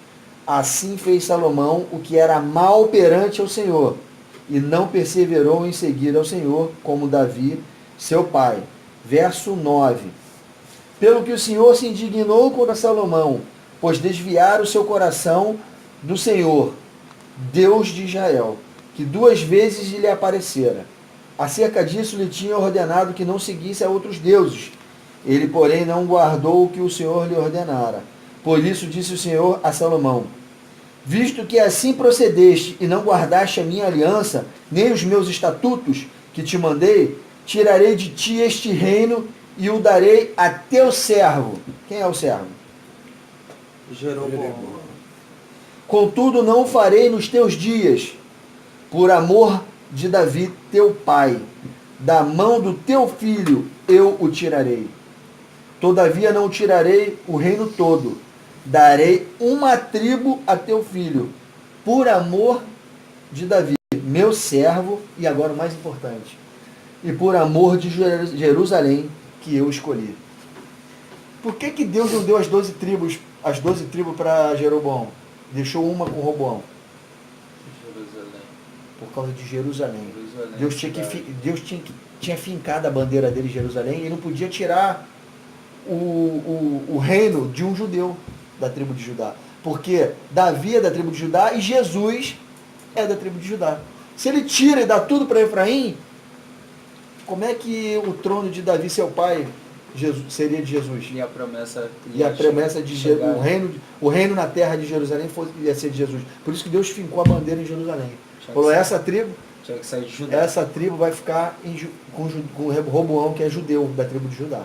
Assim fez Salomão o que era mal perante ao Senhor. e não perseverou em seguir ao Senhor como Davi, seu pai. Verso 9. Pelo que o Senhor se indignou contra Salomão, pois desviara o seu coração do Senhor, Deus de Israel, que 2 vezes lhe aparecera. Acerca disso lhe tinha ordenado que não seguisse a outros deuses. Ele, porém, não guardou o que o Senhor lhe ordenara. Por isso disse o Senhor a Salomão: visto que assim procedeste e não guardaste a minha aliança, nem os meus estatutos que te mandei, tirarei de ti este reino e o darei a teu servo. Quem é o servo? Jeroboão. Contudo, não o farei nos teus dias, por amor de Davi, teu pai. Da mão do teu filho eu o tirarei. Todavia não tirarei o reino todo. Darei uma tribo a teu filho, por amor de Davi, meu servo, e agora o mais importante, e por amor de Jerusalém, que eu escolhi. Por que Deus não deu as 12 tribos para Jeroboão? Deixou uma com Roboão? Jerusalém. Por causa de Jerusalém. Jerusalém, Deus tinha fincado a bandeira dele em Jerusalém e não podia tirar o reino de um judeu da tribo de Judá. Porque Davi é da tribo de Judá e Jesus é da tribo de Judá. Se ele tira e dá tudo para Efraim, como é que o trono de Davi, seu pai, seria de Jesus? E a promessa de o reino na terra de Jerusalém ia ser de Jesus. Por isso que Deus fincou a bandeira em Jerusalém. Falou, essa tribo, tinha que sair de Judá. essa tribo vai ficar com Roboão, que é judeu, da tribo de Judá.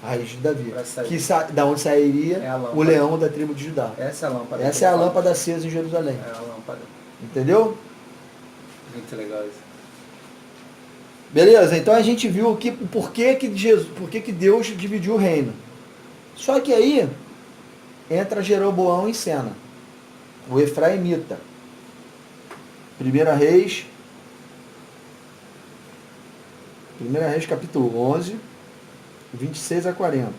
A raiz de Davi. Da onde sairia o leão da tribo de Judá. Essa é a lâmpada. Essa é a lâmpada acesa em Jerusalém. É a lâmpada. Entendeu? Muito legal isso. Beleza, então a gente viu aqui por que Deus dividiu o reino. Só que aí entra Jeroboão em cena, o efraimita. 1 Reis capítulo 11, 26 a 40.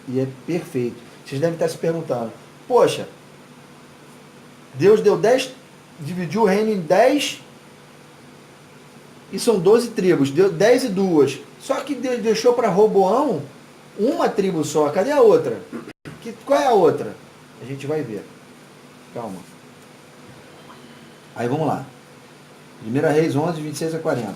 E é perfeito. Vocês devem estar se perguntando, poxa, Deus dividiu o reino em 10 e são 12 tribos, deu 10 e 2. Só que Deus deixou para Roboão uma tribo só. Cadê a outra? Qual é a outra? A gente vai ver. Calma. Aí vamos lá. 1 Reis 11, 26 a 40.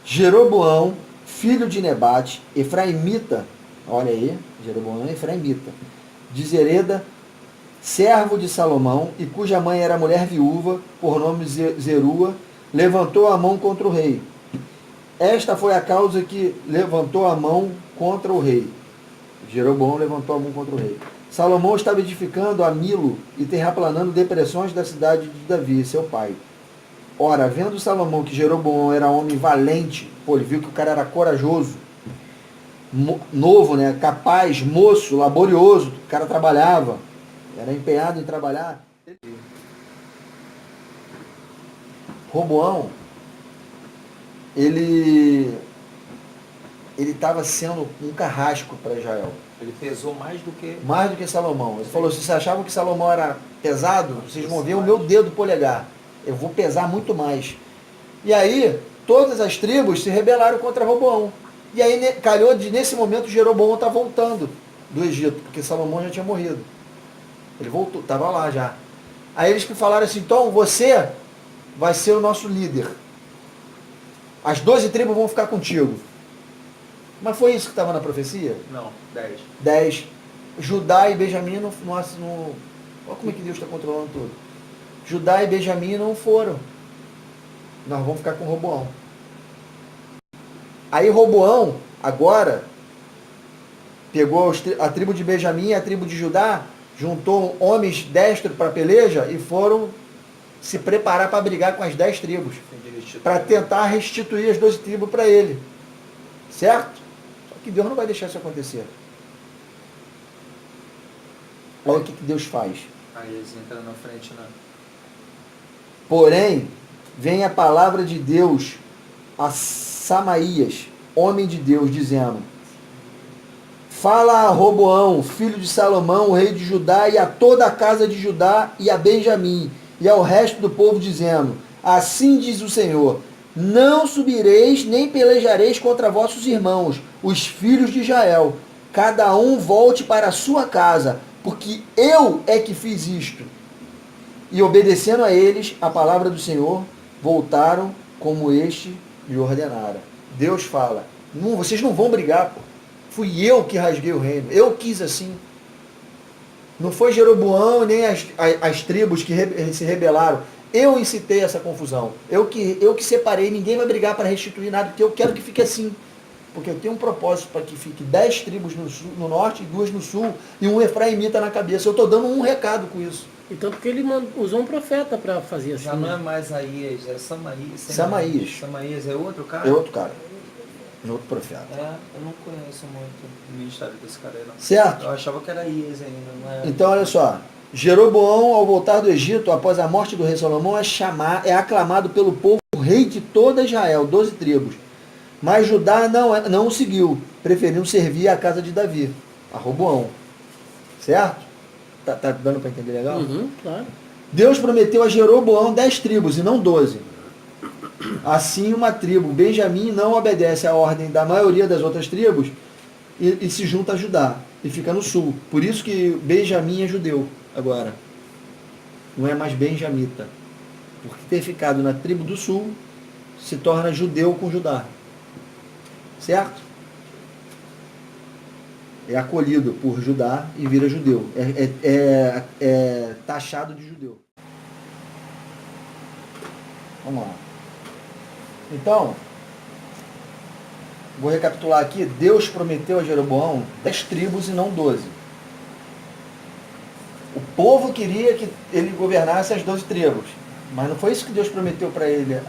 Jeroboão, filho de Nebate, efraimita, olha aí, Jeroboão é efraimita, de Zereda, servo de Salomão, e cuja mãe era mulher viúva, por nome Zerua, levantou a mão contra o rei. Esta foi a causa que levantou a mão contra o rei. Jeroboão levantou a mão contra o rei. Salomão estava edificando a Milo e terraplanando depressões da cidade de Davi, seu pai. Ora, vendo Salomão que Jeroboão era homem valente, ele viu que o cara era corajoso, novo, né, capaz, moço, laborioso, o cara trabalhava, era empenhado em trabalhar. Roboão, ele estava sendo um carrasco para Israel. Ele pesou mais do que Salomão. Ele falou, se vocês achavam que Salomão era pesado, vocês vão ver o meu dedo polegar. Eu vou pesar muito mais. E aí, todas as tribos se rebelaram contra Roboão. E aí, calhou de, nesse momento, Jeroboão está voltando do Egito, porque Salomão já tinha morrido. Ele voltou, estava lá já. Aí eles falaram assim, então você vai ser o nosso líder. As 12 tribos vão ficar contigo. Mas foi isso que estava na profecia? Não, 10. 10. Judá e Benjamim não. Olha como é que Deus está controlando tudo. Judá e Benjamim não foram. Nós vamos ficar com Roboão. Aí Roboão, agora, pegou a tribo de Benjamim e a tribo de Judá, juntou homens destros para peleja e foram se preparar para brigar com as 10 tribos. Para tentar restituir as 12 tribos para ele. Certo? Só que Deus não vai deixar isso acontecer. Olha o que Deus faz. Aí eles entram na frente, né? Porém, vem a palavra de Deus a Samaías, homem de Deus, dizendo: fala a Roboão, filho de Salomão, rei de Judá, e a toda a casa de Judá, e a Benjamim, e ao resto do povo, dizendo, assim diz o Senhor, não subireis, nem pelejareis contra vossos irmãos, os filhos de Israel. Cada um volte para a sua casa, porque eu é que fiz isto. E obedecendo a eles, a palavra do Senhor, voltaram como este lhe ordenara. Deus fala, não, vocês não vão brigar, pô. Fui eu que rasguei o reino, eu quis assim. Não foi Jeroboão nem as tribos que se rebelaram. Eu incitei essa confusão. Eu que separei, ninguém vai brigar para restituir nada, porque eu quero que fique assim. Porque eu tenho um propósito para que fique 10 tribos no norte e 2 no sul, e um efraimita na cabeça. Eu estou dando um recado com isso. Então, porque ele usou um profeta para fazer assim. Já não é mais Aías, é Samaías. Samaías. Samaías é outro cara? É outro cara. É outro profeta. É, eu não conheço muito o ministério desse cara aí, não. Certo? Eu achava que era Aías ainda, não é? Então, olha só. Jeroboão, ao voltar do Egito, após a morte do rei Salomão, é aclamado pelo povo rei de toda Israel, 12 tribos. Mas Judá não o seguiu, preferiu servir a casa de Davi, a Roboão. Certo? Tá dando para entender legal? Uhum, claro. Deus prometeu a Jeroboão 10 tribos e não 12. Assim, uma tribo, Benjamim, não obedece à ordem da maioria das outras tribos e se junta a Judá e fica no sul. Por isso que Benjamim é judeu agora. Não é mais benjamita. Porque ter ficado na tribo do sul se torna judeu com Judá. Certo? É acolhido por Judá e vira judeu. É taxado de judeu. Vamos lá. Então, vou recapitular aqui. Deus prometeu a Jeroboão 10 tribos e não 12. O povo queria que ele governasse as 12 tribos. Mas não foi isso que Deus prometeu para ele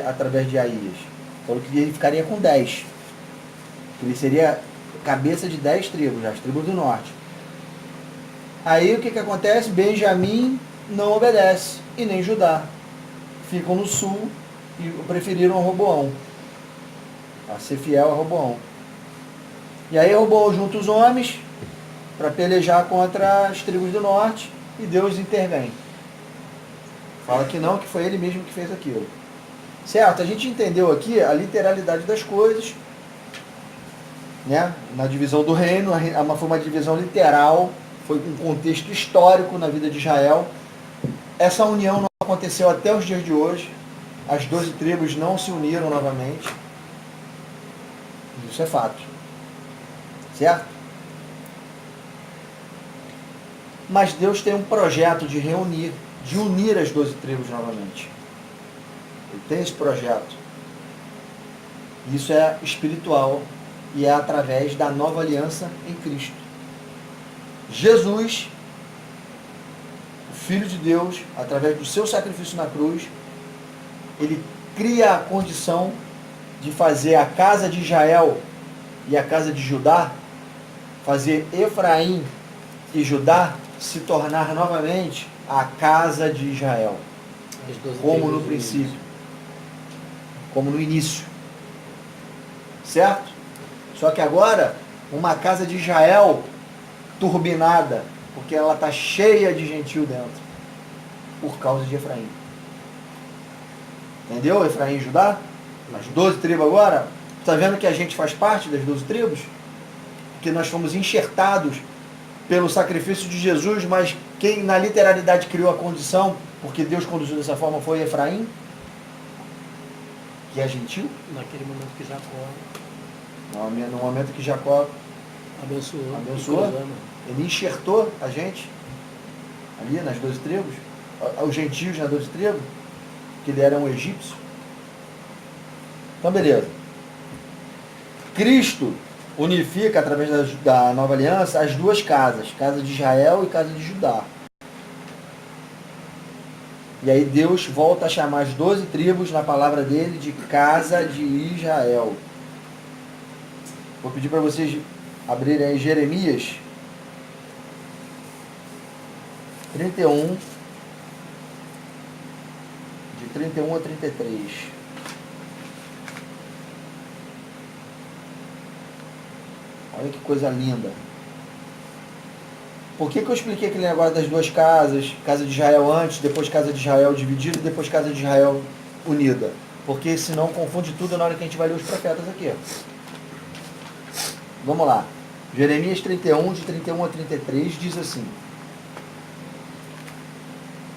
através de Aías. Falou que ele ficaria com 10. Ele seria cabeça de 10 tribos, as tribos do norte. Aí o que acontece? Benjamim não obedece, e nem Judá. Ficam no sul e preferiram Roboão, a ser fiel a Roboão. E aí Roboão junta os homens para pelejar contra as tribos do norte, e Deus intervém. Fala que não, que foi ele mesmo que fez aquilo. Certo? A gente entendeu aqui a literalidade das coisas, né? Na divisão do reino, foi uma divisão literal, foi um contexto histórico na vida de Israel. Essa união não aconteceu até os dias de hoje. As 12 tribos não se uniram novamente. Isso é fato. Certo? Mas Deus tem um projeto de unir as 12 tribos novamente. Ele tem esse projeto. Isso é espiritual e é através da nova aliança em Cristo. Jesus, o Filho de Deus, através do seu sacrifício na cruz, ele cria a condição de fazer a casa de Israel e a casa de Judá, fazer Efraim e Judá se tornar novamente a casa de Israel, como no princípio, como no início. Certo? Só que agora, uma casa de Israel turbinada, porque ela está cheia de gentil dentro, por causa de Efraim. Entendeu? Efraim e Judá? As 12 tribos agora. Está vendo que a gente faz parte das 12 tribos? Porque nós fomos enxertados pelo sacrifício de Jesus, mas quem na literalidade criou a condição, porque Deus conduziu dessa forma, foi Efraim, que é gentil. Naquele momento que Jacó No momento que Jacó abençoou, ele enxertou a gente ali nas 12 tribos, os gentios nas 12 tribos, que ele era um egípcio. Então, beleza. Cristo unifica, através da nova aliança, as duas casas, casa de Israel e casa de Judá. E aí Deus volta a chamar as 12 tribos, na palavra dele, de casa de Israel. Vou pedir para vocês abrirem aí Jeremias 31, de 31 a 33. Olha que coisa linda. Por que eu expliquei aquele negócio das duas casas? Casa de Israel antes, depois casa de Israel dividida, depois casa de Israel unida. Porque senão confunde tudo na hora que a gente vai ler os profetas aqui. Vamos lá. Jeremias 31, de 31 a 33, diz assim: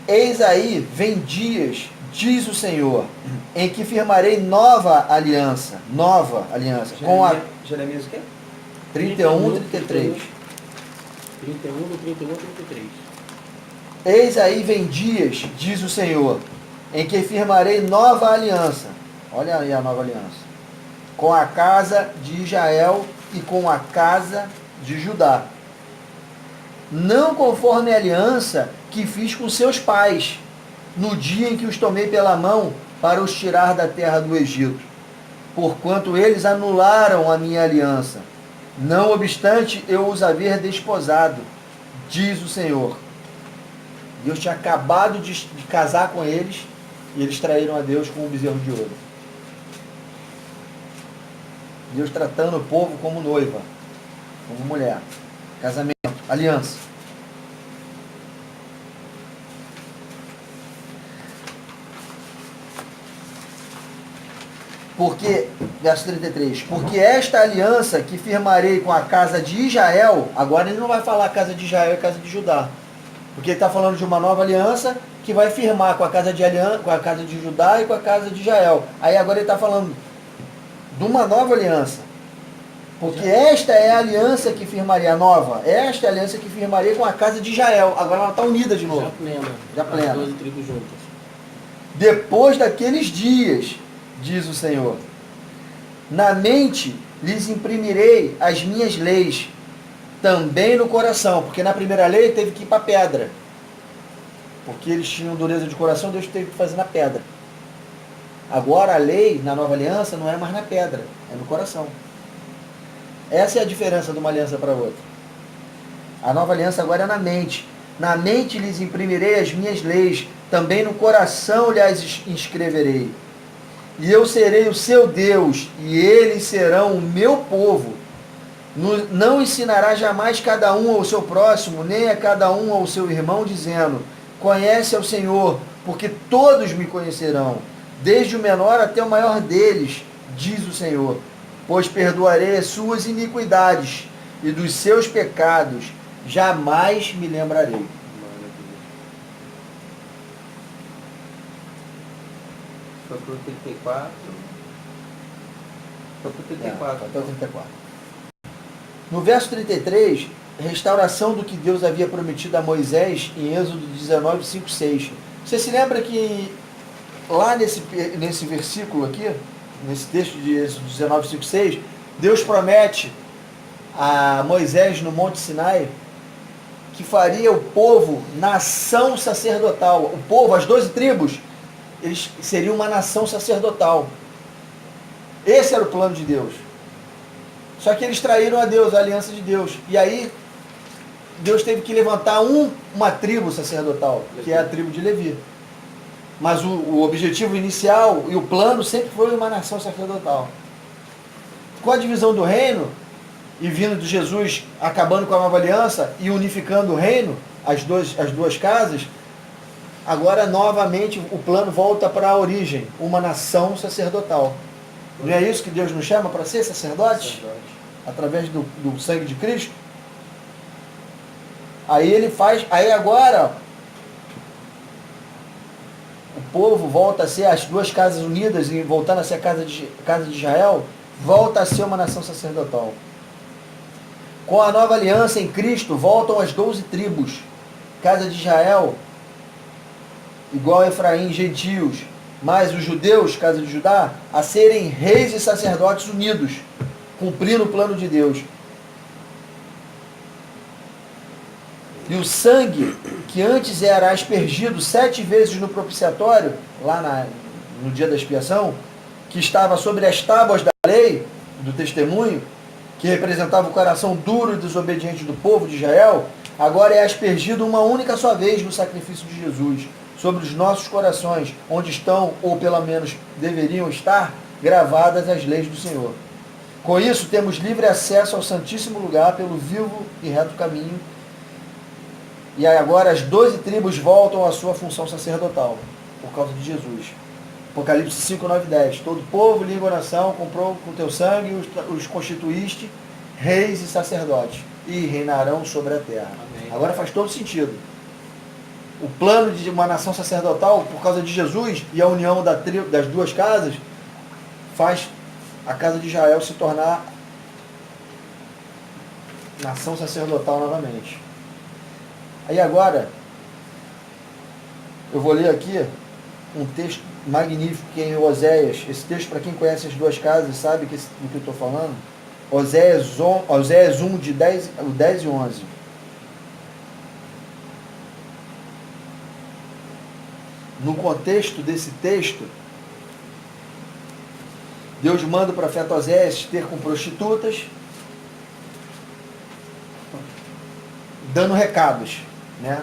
Eis aí, vem dias, diz o Senhor, em que firmarei nova aliança. Nova aliança. Com a Jeremias o quê? 31, 33. 31 do 31 a 33. Eis aí vem dias, diz o Senhor, em que firmarei nova aliança. Olha aí a nova aliança. Com a casa de Israel e com a casa de Judá. Não conforme a aliança que fiz com seus pais, no dia em que os tomei pela mão para os tirar da terra do Egito, porquanto eles anularam a minha aliança. Não obstante eu os haver desposado, diz o Senhor. Deus tinha acabado de casar com eles e eles traíram a Deus com um bezerro de ouro. Deus tratando o povo como noiva, como mulher. Casamento, aliança. Porque, verso 33, porque esta aliança que firmarei com a casa de Israel, agora ele não vai falar casa de Israel e casa de Judá, porque ele está falando de uma nova aliança que vai firmar com a casa de Judá e com a casa de Israel. Aí agora ele está falando de uma nova aliança, porque esta é a aliança que firmaria, a nova, esta é a aliança que firmaria com a casa de Israel. Agora ela está unida de novo. Já plena. As 12 tribos juntas. Depois daqueles dias, diz o Senhor, na mente lhes imprimirei as minhas leis, também no coração, porque na primeira lei teve que ir para a pedra, porque eles tinham dureza de coração, Deus teve que fazer na pedra. Agora a lei, na nova aliança, não é mais na pedra, é no coração. Essa é a diferença de uma aliança para outra. A nova aliança agora é na mente. Na mente lhes imprimirei as minhas leis, também no coração lhes inscreverei. E eu serei o seu Deus, e eles serão o meu povo. Não ensinará jamais cada um ao seu próximo, nem a cada um ao seu irmão, dizendo, conhece ao Senhor, porque todos me conhecerão, desde o menor até o maior deles, diz o Senhor. Pois perdoarei as suas iniquidades, e dos seus pecados jamais me lembrarei. Foi pro 34. Foi pro 34. Até o 34. No verso 33, restauração do que Deus havia prometido a Moisés em Êxodo 19, 5, 6. Você se lembra que lá nesse versículo aqui, nesse texto de Êxodo 19, 5, 6, Deus promete a Moisés no Monte Sinai que faria o povo nação sacerdotal. O povo, as 12 tribos, eles seriam uma nação sacerdotal. Esse era o plano de Deus. Só que eles traíram a Deus, a aliança de Deus. E aí, Deus teve que levantar uma tribo sacerdotal, que é a tribo de Levi. Mas o objetivo inicial e o plano sempre foi uma nação sacerdotal. Com a divisão do reino, e vindo de Jesus acabando com a nova aliança e unificando o reino, as duas casas, agora novamente o plano volta para a origem, uma nação sacerdotal. Não é isso que Deus nos chama para ser sacerdotes? Através do sangue de Cristo? Aí ele faz, aí agora o povo volta a ser as duas casas unidas e voltando a ser a casa de Israel, volta a ser uma nação sacerdotal. Com a nova aliança em Cristo, voltam as 12 tribos. Casa de Israel, igual a Efraim, gentios, mas os judeus, casa de Judá, a serem reis e sacerdotes unidos, cumprindo o plano de Deus. E o sangue, que antes era aspergido 7 vezes no propiciatório, lá no dia da expiação, que estava sobre as tábuas da lei, do testemunho, que representava o coração duro e desobediente do povo de Israel, agora é aspergido uma única só vez no sacrifício de Jesus, sobre os nossos corações, onde estão, ou pelo menos deveriam estar, gravadas as leis do Senhor. Com isso, temos livre acesso ao Santíssimo Lugar pelo vivo e reto caminho. E aí agora as 12 tribos voltam à sua função sacerdotal, por causa de Jesus. Apocalipse 5, 9 e 10. Todo povo, língua, nação, comprou com teu sangue, os constituíste reis e sacerdotes, e reinarão sobre a terra. Amém. Agora faz todo sentido. O plano de uma nação sacerdotal, por causa de Jesus e a união das duas casas, faz a casa de Israel se tornar nação sacerdotal novamente. Aí agora, eu vou ler aqui um texto magnífico que é em Oséias. Esse texto, para quem conhece as duas casas, sabe do que eu estou falando. Oséias 1, de 10 e 11. No contexto desse texto, Deus manda o profeta Oséias ter com prostitutas, dando recados, né,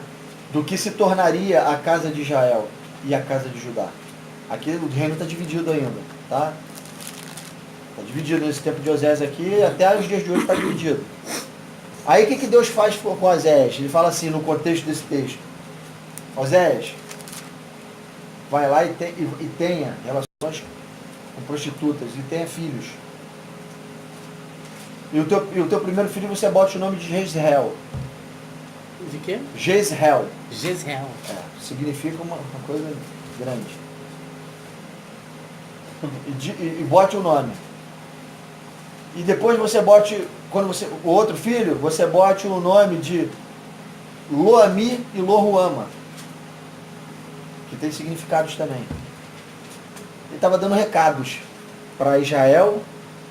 do que se tornaria a casa de Israel e a casa de Judá. Aqui o reino está dividido ainda, tá? Está dividido nesse tempo de Oséias aqui, até os dias de hoje está dividido. Aí o que Deus faz com Oséias? Ele fala assim, no contexto desse texto: Oséias, vai lá e tenha relações com prostitutas, e tenha filhos. E o teu primeiro filho você bota o nome de Jezreel. De quê? Jezreel. Jezreel. Significa uma coisa grande. E bote o nome. E depois você bote, o outro filho, você bote o nome de Loami e Loruama, que tem significados também. Ele estava dando recados para Israel,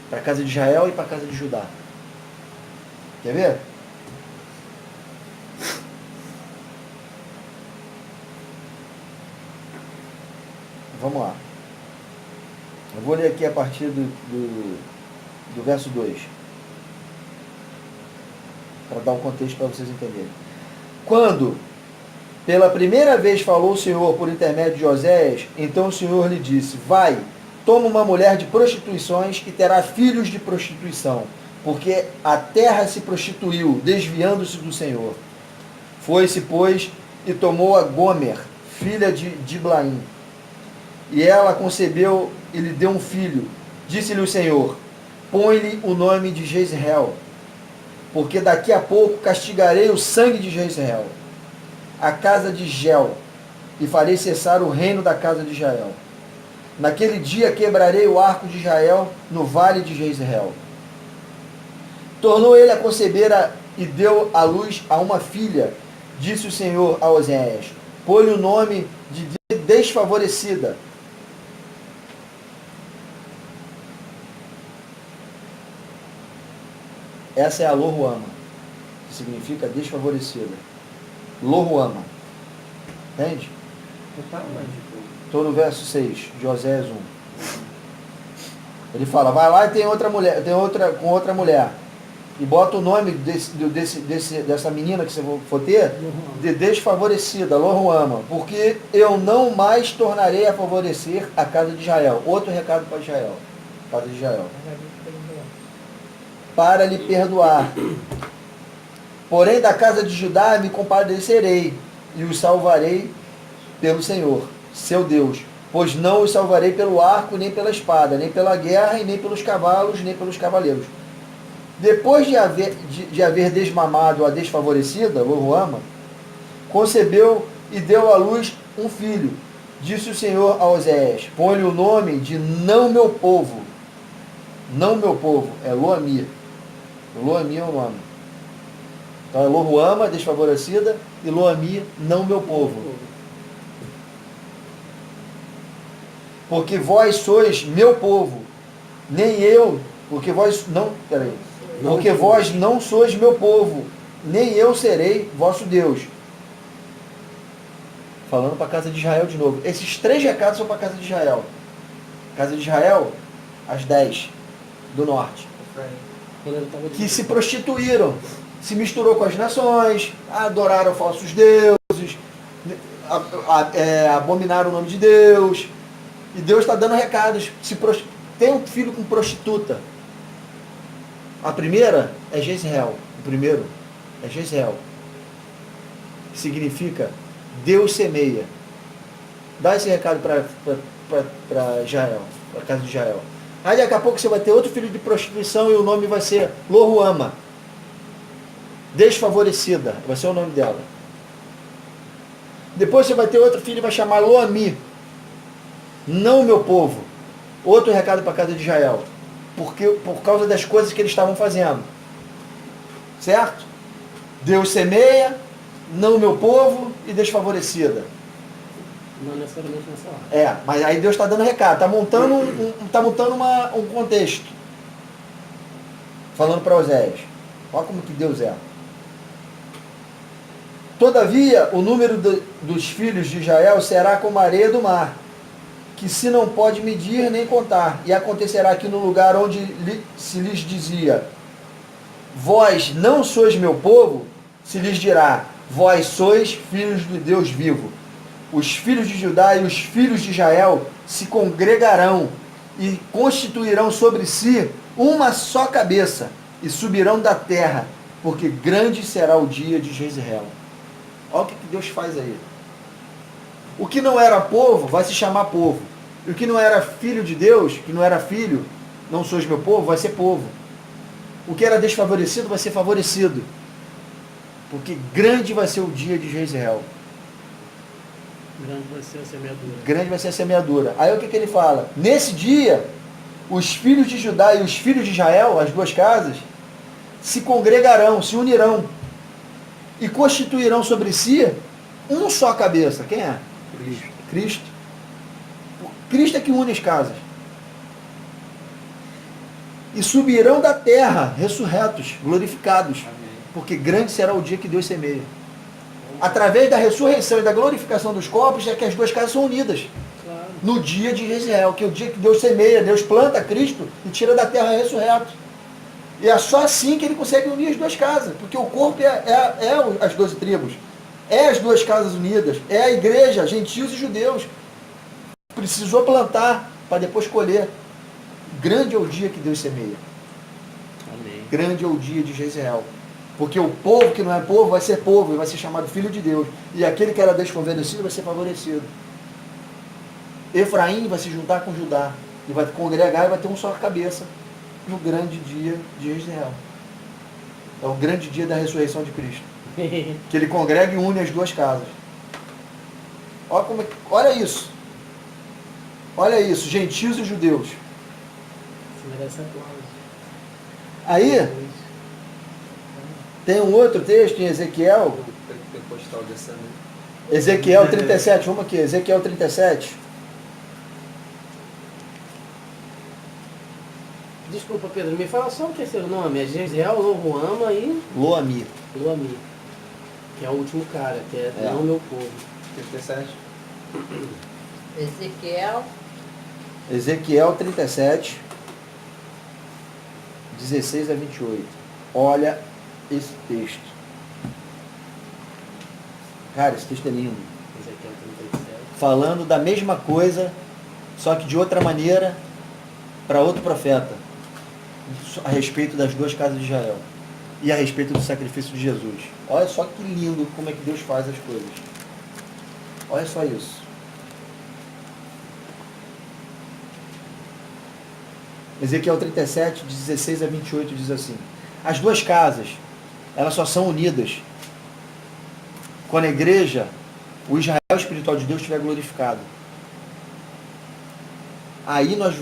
para a casa de Israel e para a casa de Judá. Quer ver? Vamos lá. Eu vou ler aqui a partir do verso 2. Para dar um contexto para vocês entenderem. Quando pela primeira vez falou o Senhor por intermédio de Oséias, então o Senhor lhe disse: vai, toma uma mulher de prostituições e terá filhos de prostituição, porque a terra se prostituiu, desviando-se do Senhor. Foi-se, pois, e tomou a Gomer, filha de Diblaim. E ela concebeu e lhe deu um filho. Disse-lhe o Senhor: põe-lhe o nome de Jezreel, porque daqui a pouco castigarei o sangue de Jezreel, a casa de Gel, e farei cessar o reino da casa de Israel. Naquele dia quebrarei o arco de Israel no vale de Jezreel. Tornou ele a conceber e deu à luz a uma filha. Disse o Senhor a Oséias: põe-lhe o nome de desfavorecida. Essa é a Loruama, que significa desfavorecida. Loruama. Entende? Estou no verso 6 de Oséias 1. Ele fala: vai lá e tem outra mulher, com outra mulher. E bota o nome dessa menina que você for ter de desfavorecida, Loruama, porque eu não mais tornarei a favorecer a casa de Israel. Outro recado para Israel. Casa de Israel. Para lhe perdoar. Porém, da casa de Judá me compadecerei e os salvarei pelo Senhor, seu Deus. Pois não os salvarei pelo arco, nem pela espada, nem pela guerra, e nem pelos cavalos, nem pelos cavaleiros. Depois de haver desmamado a desfavorecida, Loruama, concebeu e deu à luz um filho. Disse o Senhor a Oséias: põe-lhe o nome de não meu povo. Não meu povo, é Loami. Loami é o nome. Então é Loruama, desfavorecida, e Loami, não meu povo. Porque vós sois meu povo, nem eu, porque vós não sois meu povo, nem eu serei vosso Deus. Falando para a casa de Israel de novo. Esses 3 recados são para a casa de Israel. Casa de Israel, as 10 do norte, que se prostituíram, se misturou com as nações, adoraram falsos deuses, abominaram o nome de Deus. E Deus está dando recados. Tem um filho com prostituta. A primeira é Jezreel. O primeiro é Jezreel. Que significa Deus semeia. Dá esse recado para Israel, para a casa de Israel. Aí daqui a pouco você vai ter outro filho de prostituição e o nome vai ser Loruama. Desfavorecida, vai ser o nome dela. Depois você vai ter outro filho e vai chamar Loami. Não o meu povo. Outro recado para a casa de Israel. Por causa das coisas que eles estavam fazendo. Certo? Deus semeia, não o meu povo e desfavorecida. Não necessariamente nessa hora. Mas aí Deus está dando recado, está montando, um contexto. Falando para Oséias. Olha como que Deus é. Todavia, o número dos filhos de Israel será como a areia do mar, que se não pode medir nem contar. E acontecerá que no lugar onde se lhes dizia, vós não sois meu povo, se lhes dirá, vós sois filhos do Deus vivo. Os filhos de Judá e os filhos de Israel se congregarão e constituirão sobre si uma só cabeça e subirão da terra, porque grande será o dia de Jezreel. Olha o que Deus faz aí. O que não era povo vai se chamar povo. E o que não era filho de Deus, que não era filho, não sois meu povo, vai ser povo. O que era desfavorecido vai ser favorecido. Porque grande vai ser o dia de Jezreel. Grande vai ser a semeadura. Grande vai ser a semeadura. Aí o que ele fala? Nesse dia, os filhos de Judá e os filhos de Israel, as duas casas, se congregarão, se unirão e constituirão sobre si um só cabeça. Quem é? Cristo. Cristo é que une as casas. E subirão da terra, ressurretos, glorificados. Amém. Porque grande será o dia que Deus semeia. Através da ressurreição e da glorificação dos corpos é que as duas casas são unidas. Claro. No dia de Jezreel, que é o dia que Deus semeia, Deus planta Cristo e tira da terra ressurreto. E é só assim que ele consegue unir as duas casas, porque o corpo é as 12 tribos, é as duas casas unidas, é a igreja, gentios e judeus. Precisou plantar para depois colher. Grande é o dia que Deus semeia. Amém. Grande é o dia de Jezreel. Porque o povo que não é povo vai ser povo e vai ser chamado filho de Deus. E aquele que era desfavorecido vai ser favorecido. Efraim vai se juntar com Judá e vai congregar e vai ter um só cabeça no grande dia de Jezreel. É o grande dia da ressurreição de Cristo. Que ele congrega e une as duas casas. Olha isso. Olha isso, gentios e judeus. Isso merece aplauso. Aí, tem um outro texto em Ezequiel. Pentecostal dessa, né? Ezequiel 37, vamos aqui, Ezequiel 37. Desculpa, Pedro, me fala só o terceiro nome. É Jezreel, Loruama e Loami. Loami. Que é o último cara, que é não meu povo. 37. Ezequiel 37, 16 a 28. Olha esse texto. Cara, esse texto é lindo. Ezequiel 37. Falando da mesma coisa, só que de outra maneira, para outro profeta. A respeito das duas casas de Israel. E a respeito do sacrifício de Jesus. Olha só que lindo como é que Deus faz as coisas. Olha só isso. Ezequiel 37, 16 a 28 diz assim: as duas casas, elas só são unidas quando a igreja, o Israel espiritual de Deus, estiver glorificado. Aí nós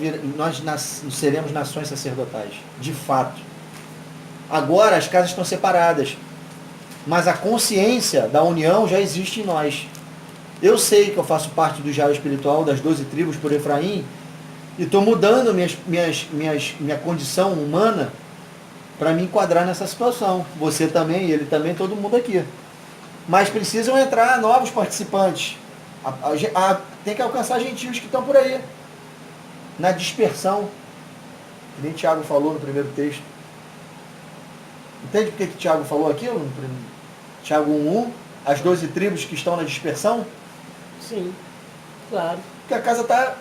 seremos nações sacerdotais, de fato. Agora as casas estão separadas, mas a consciência da união já existe em nós. Eu sei que eu faço parte do Israel espiritual, das 12 tribos por Efraim, e estou mudando minha condição humana para me enquadrar nessa situação. Você também, ele também, todo mundo aqui. Mas precisam entrar novos participantes. Tem que alcançar gentios que estão por aí. Na dispersão, que nem Tiago falou no primeiro texto. Entende por que Tiago falou aquilo? Tiago 1:1, as 12 tribos que estão na dispersão? Sim, claro. Porque a casa está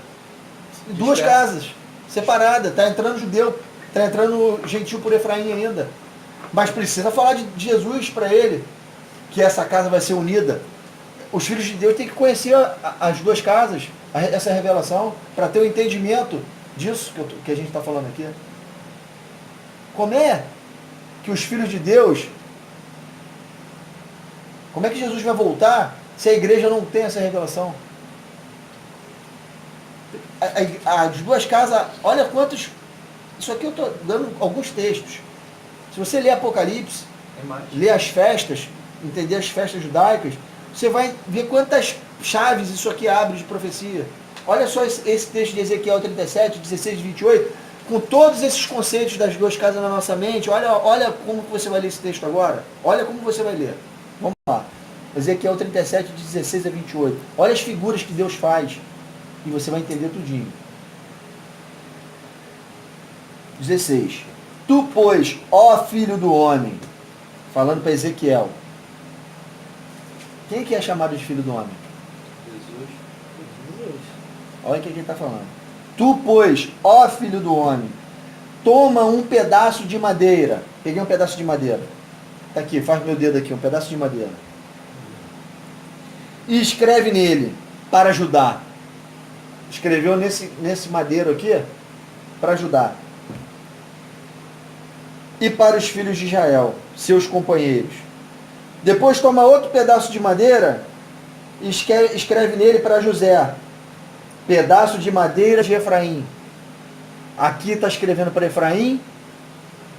em duas casas, separada, está entrando judeu Está entrando gentil por Efraim ainda. Mas precisa falar de Jesus para ele, que essa casa vai ser unida. Os filhos de Deus têm que conhecer as duas casas, essa revelação, para ter o entendimento disso que a gente está falando aqui. Como é que os filhos de Deus, como é que Jesus vai voltar se a igreja não tem essa revelação? As duas casas, olha quantos... Isso aqui eu estou dando alguns textos. Se você ler Apocalipse, ler as festas, entender as festas judaicas, você vai ver quantas chaves isso aqui abre de profecia. Olha só esse texto de Ezequiel 37, 16 e 28, com todos esses conceitos das duas casas na nossa mente. Olha como você vai ler esse texto agora. Olha como você vai ler. Vamos lá. Ezequiel 37, de 16 a 28. Olha as figuras que Deus faz. E você vai entender tudinho. 16. Tu, pois, ó filho do homem, falando para Ezequiel. Quem que é chamado de filho do homem? Jesus. Olha o que ele está falando. Tu, pois, ó filho do homem, toma um pedaço de madeira. Peguei um pedaço de madeira. Está aqui, faz meu dedo aqui, um pedaço de madeira. E escreve nele, para ajudar. Escreveu nesse madeiro aqui, para ajudar. E para os filhos de Israel, seus companheiros. Depois toma outro pedaço de madeira e escreve nele para José. Pedaço de madeira de Efraim. Aqui está escrevendo para Efraim,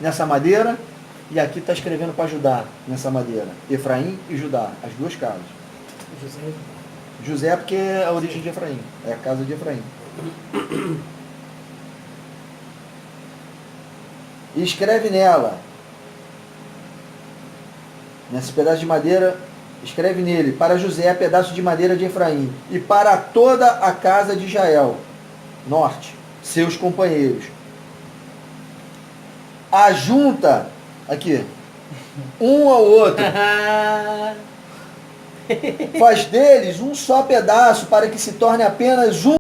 nessa madeira, e aqui está escrevendo para Judá, nessa madeira. Efraim e Judá, as duas casas. José porque é a origem de Efraim, é a casa de Efraim. E escreve nela, nesse pedaço de madeira, escreve nele, para José, pedaço de madeira de Efraim, e para toda a casa de Israel, norte, seus companheiros. Ajunta, aqui, um ao outro, faz deles um só pedaço, para que se torne apenas um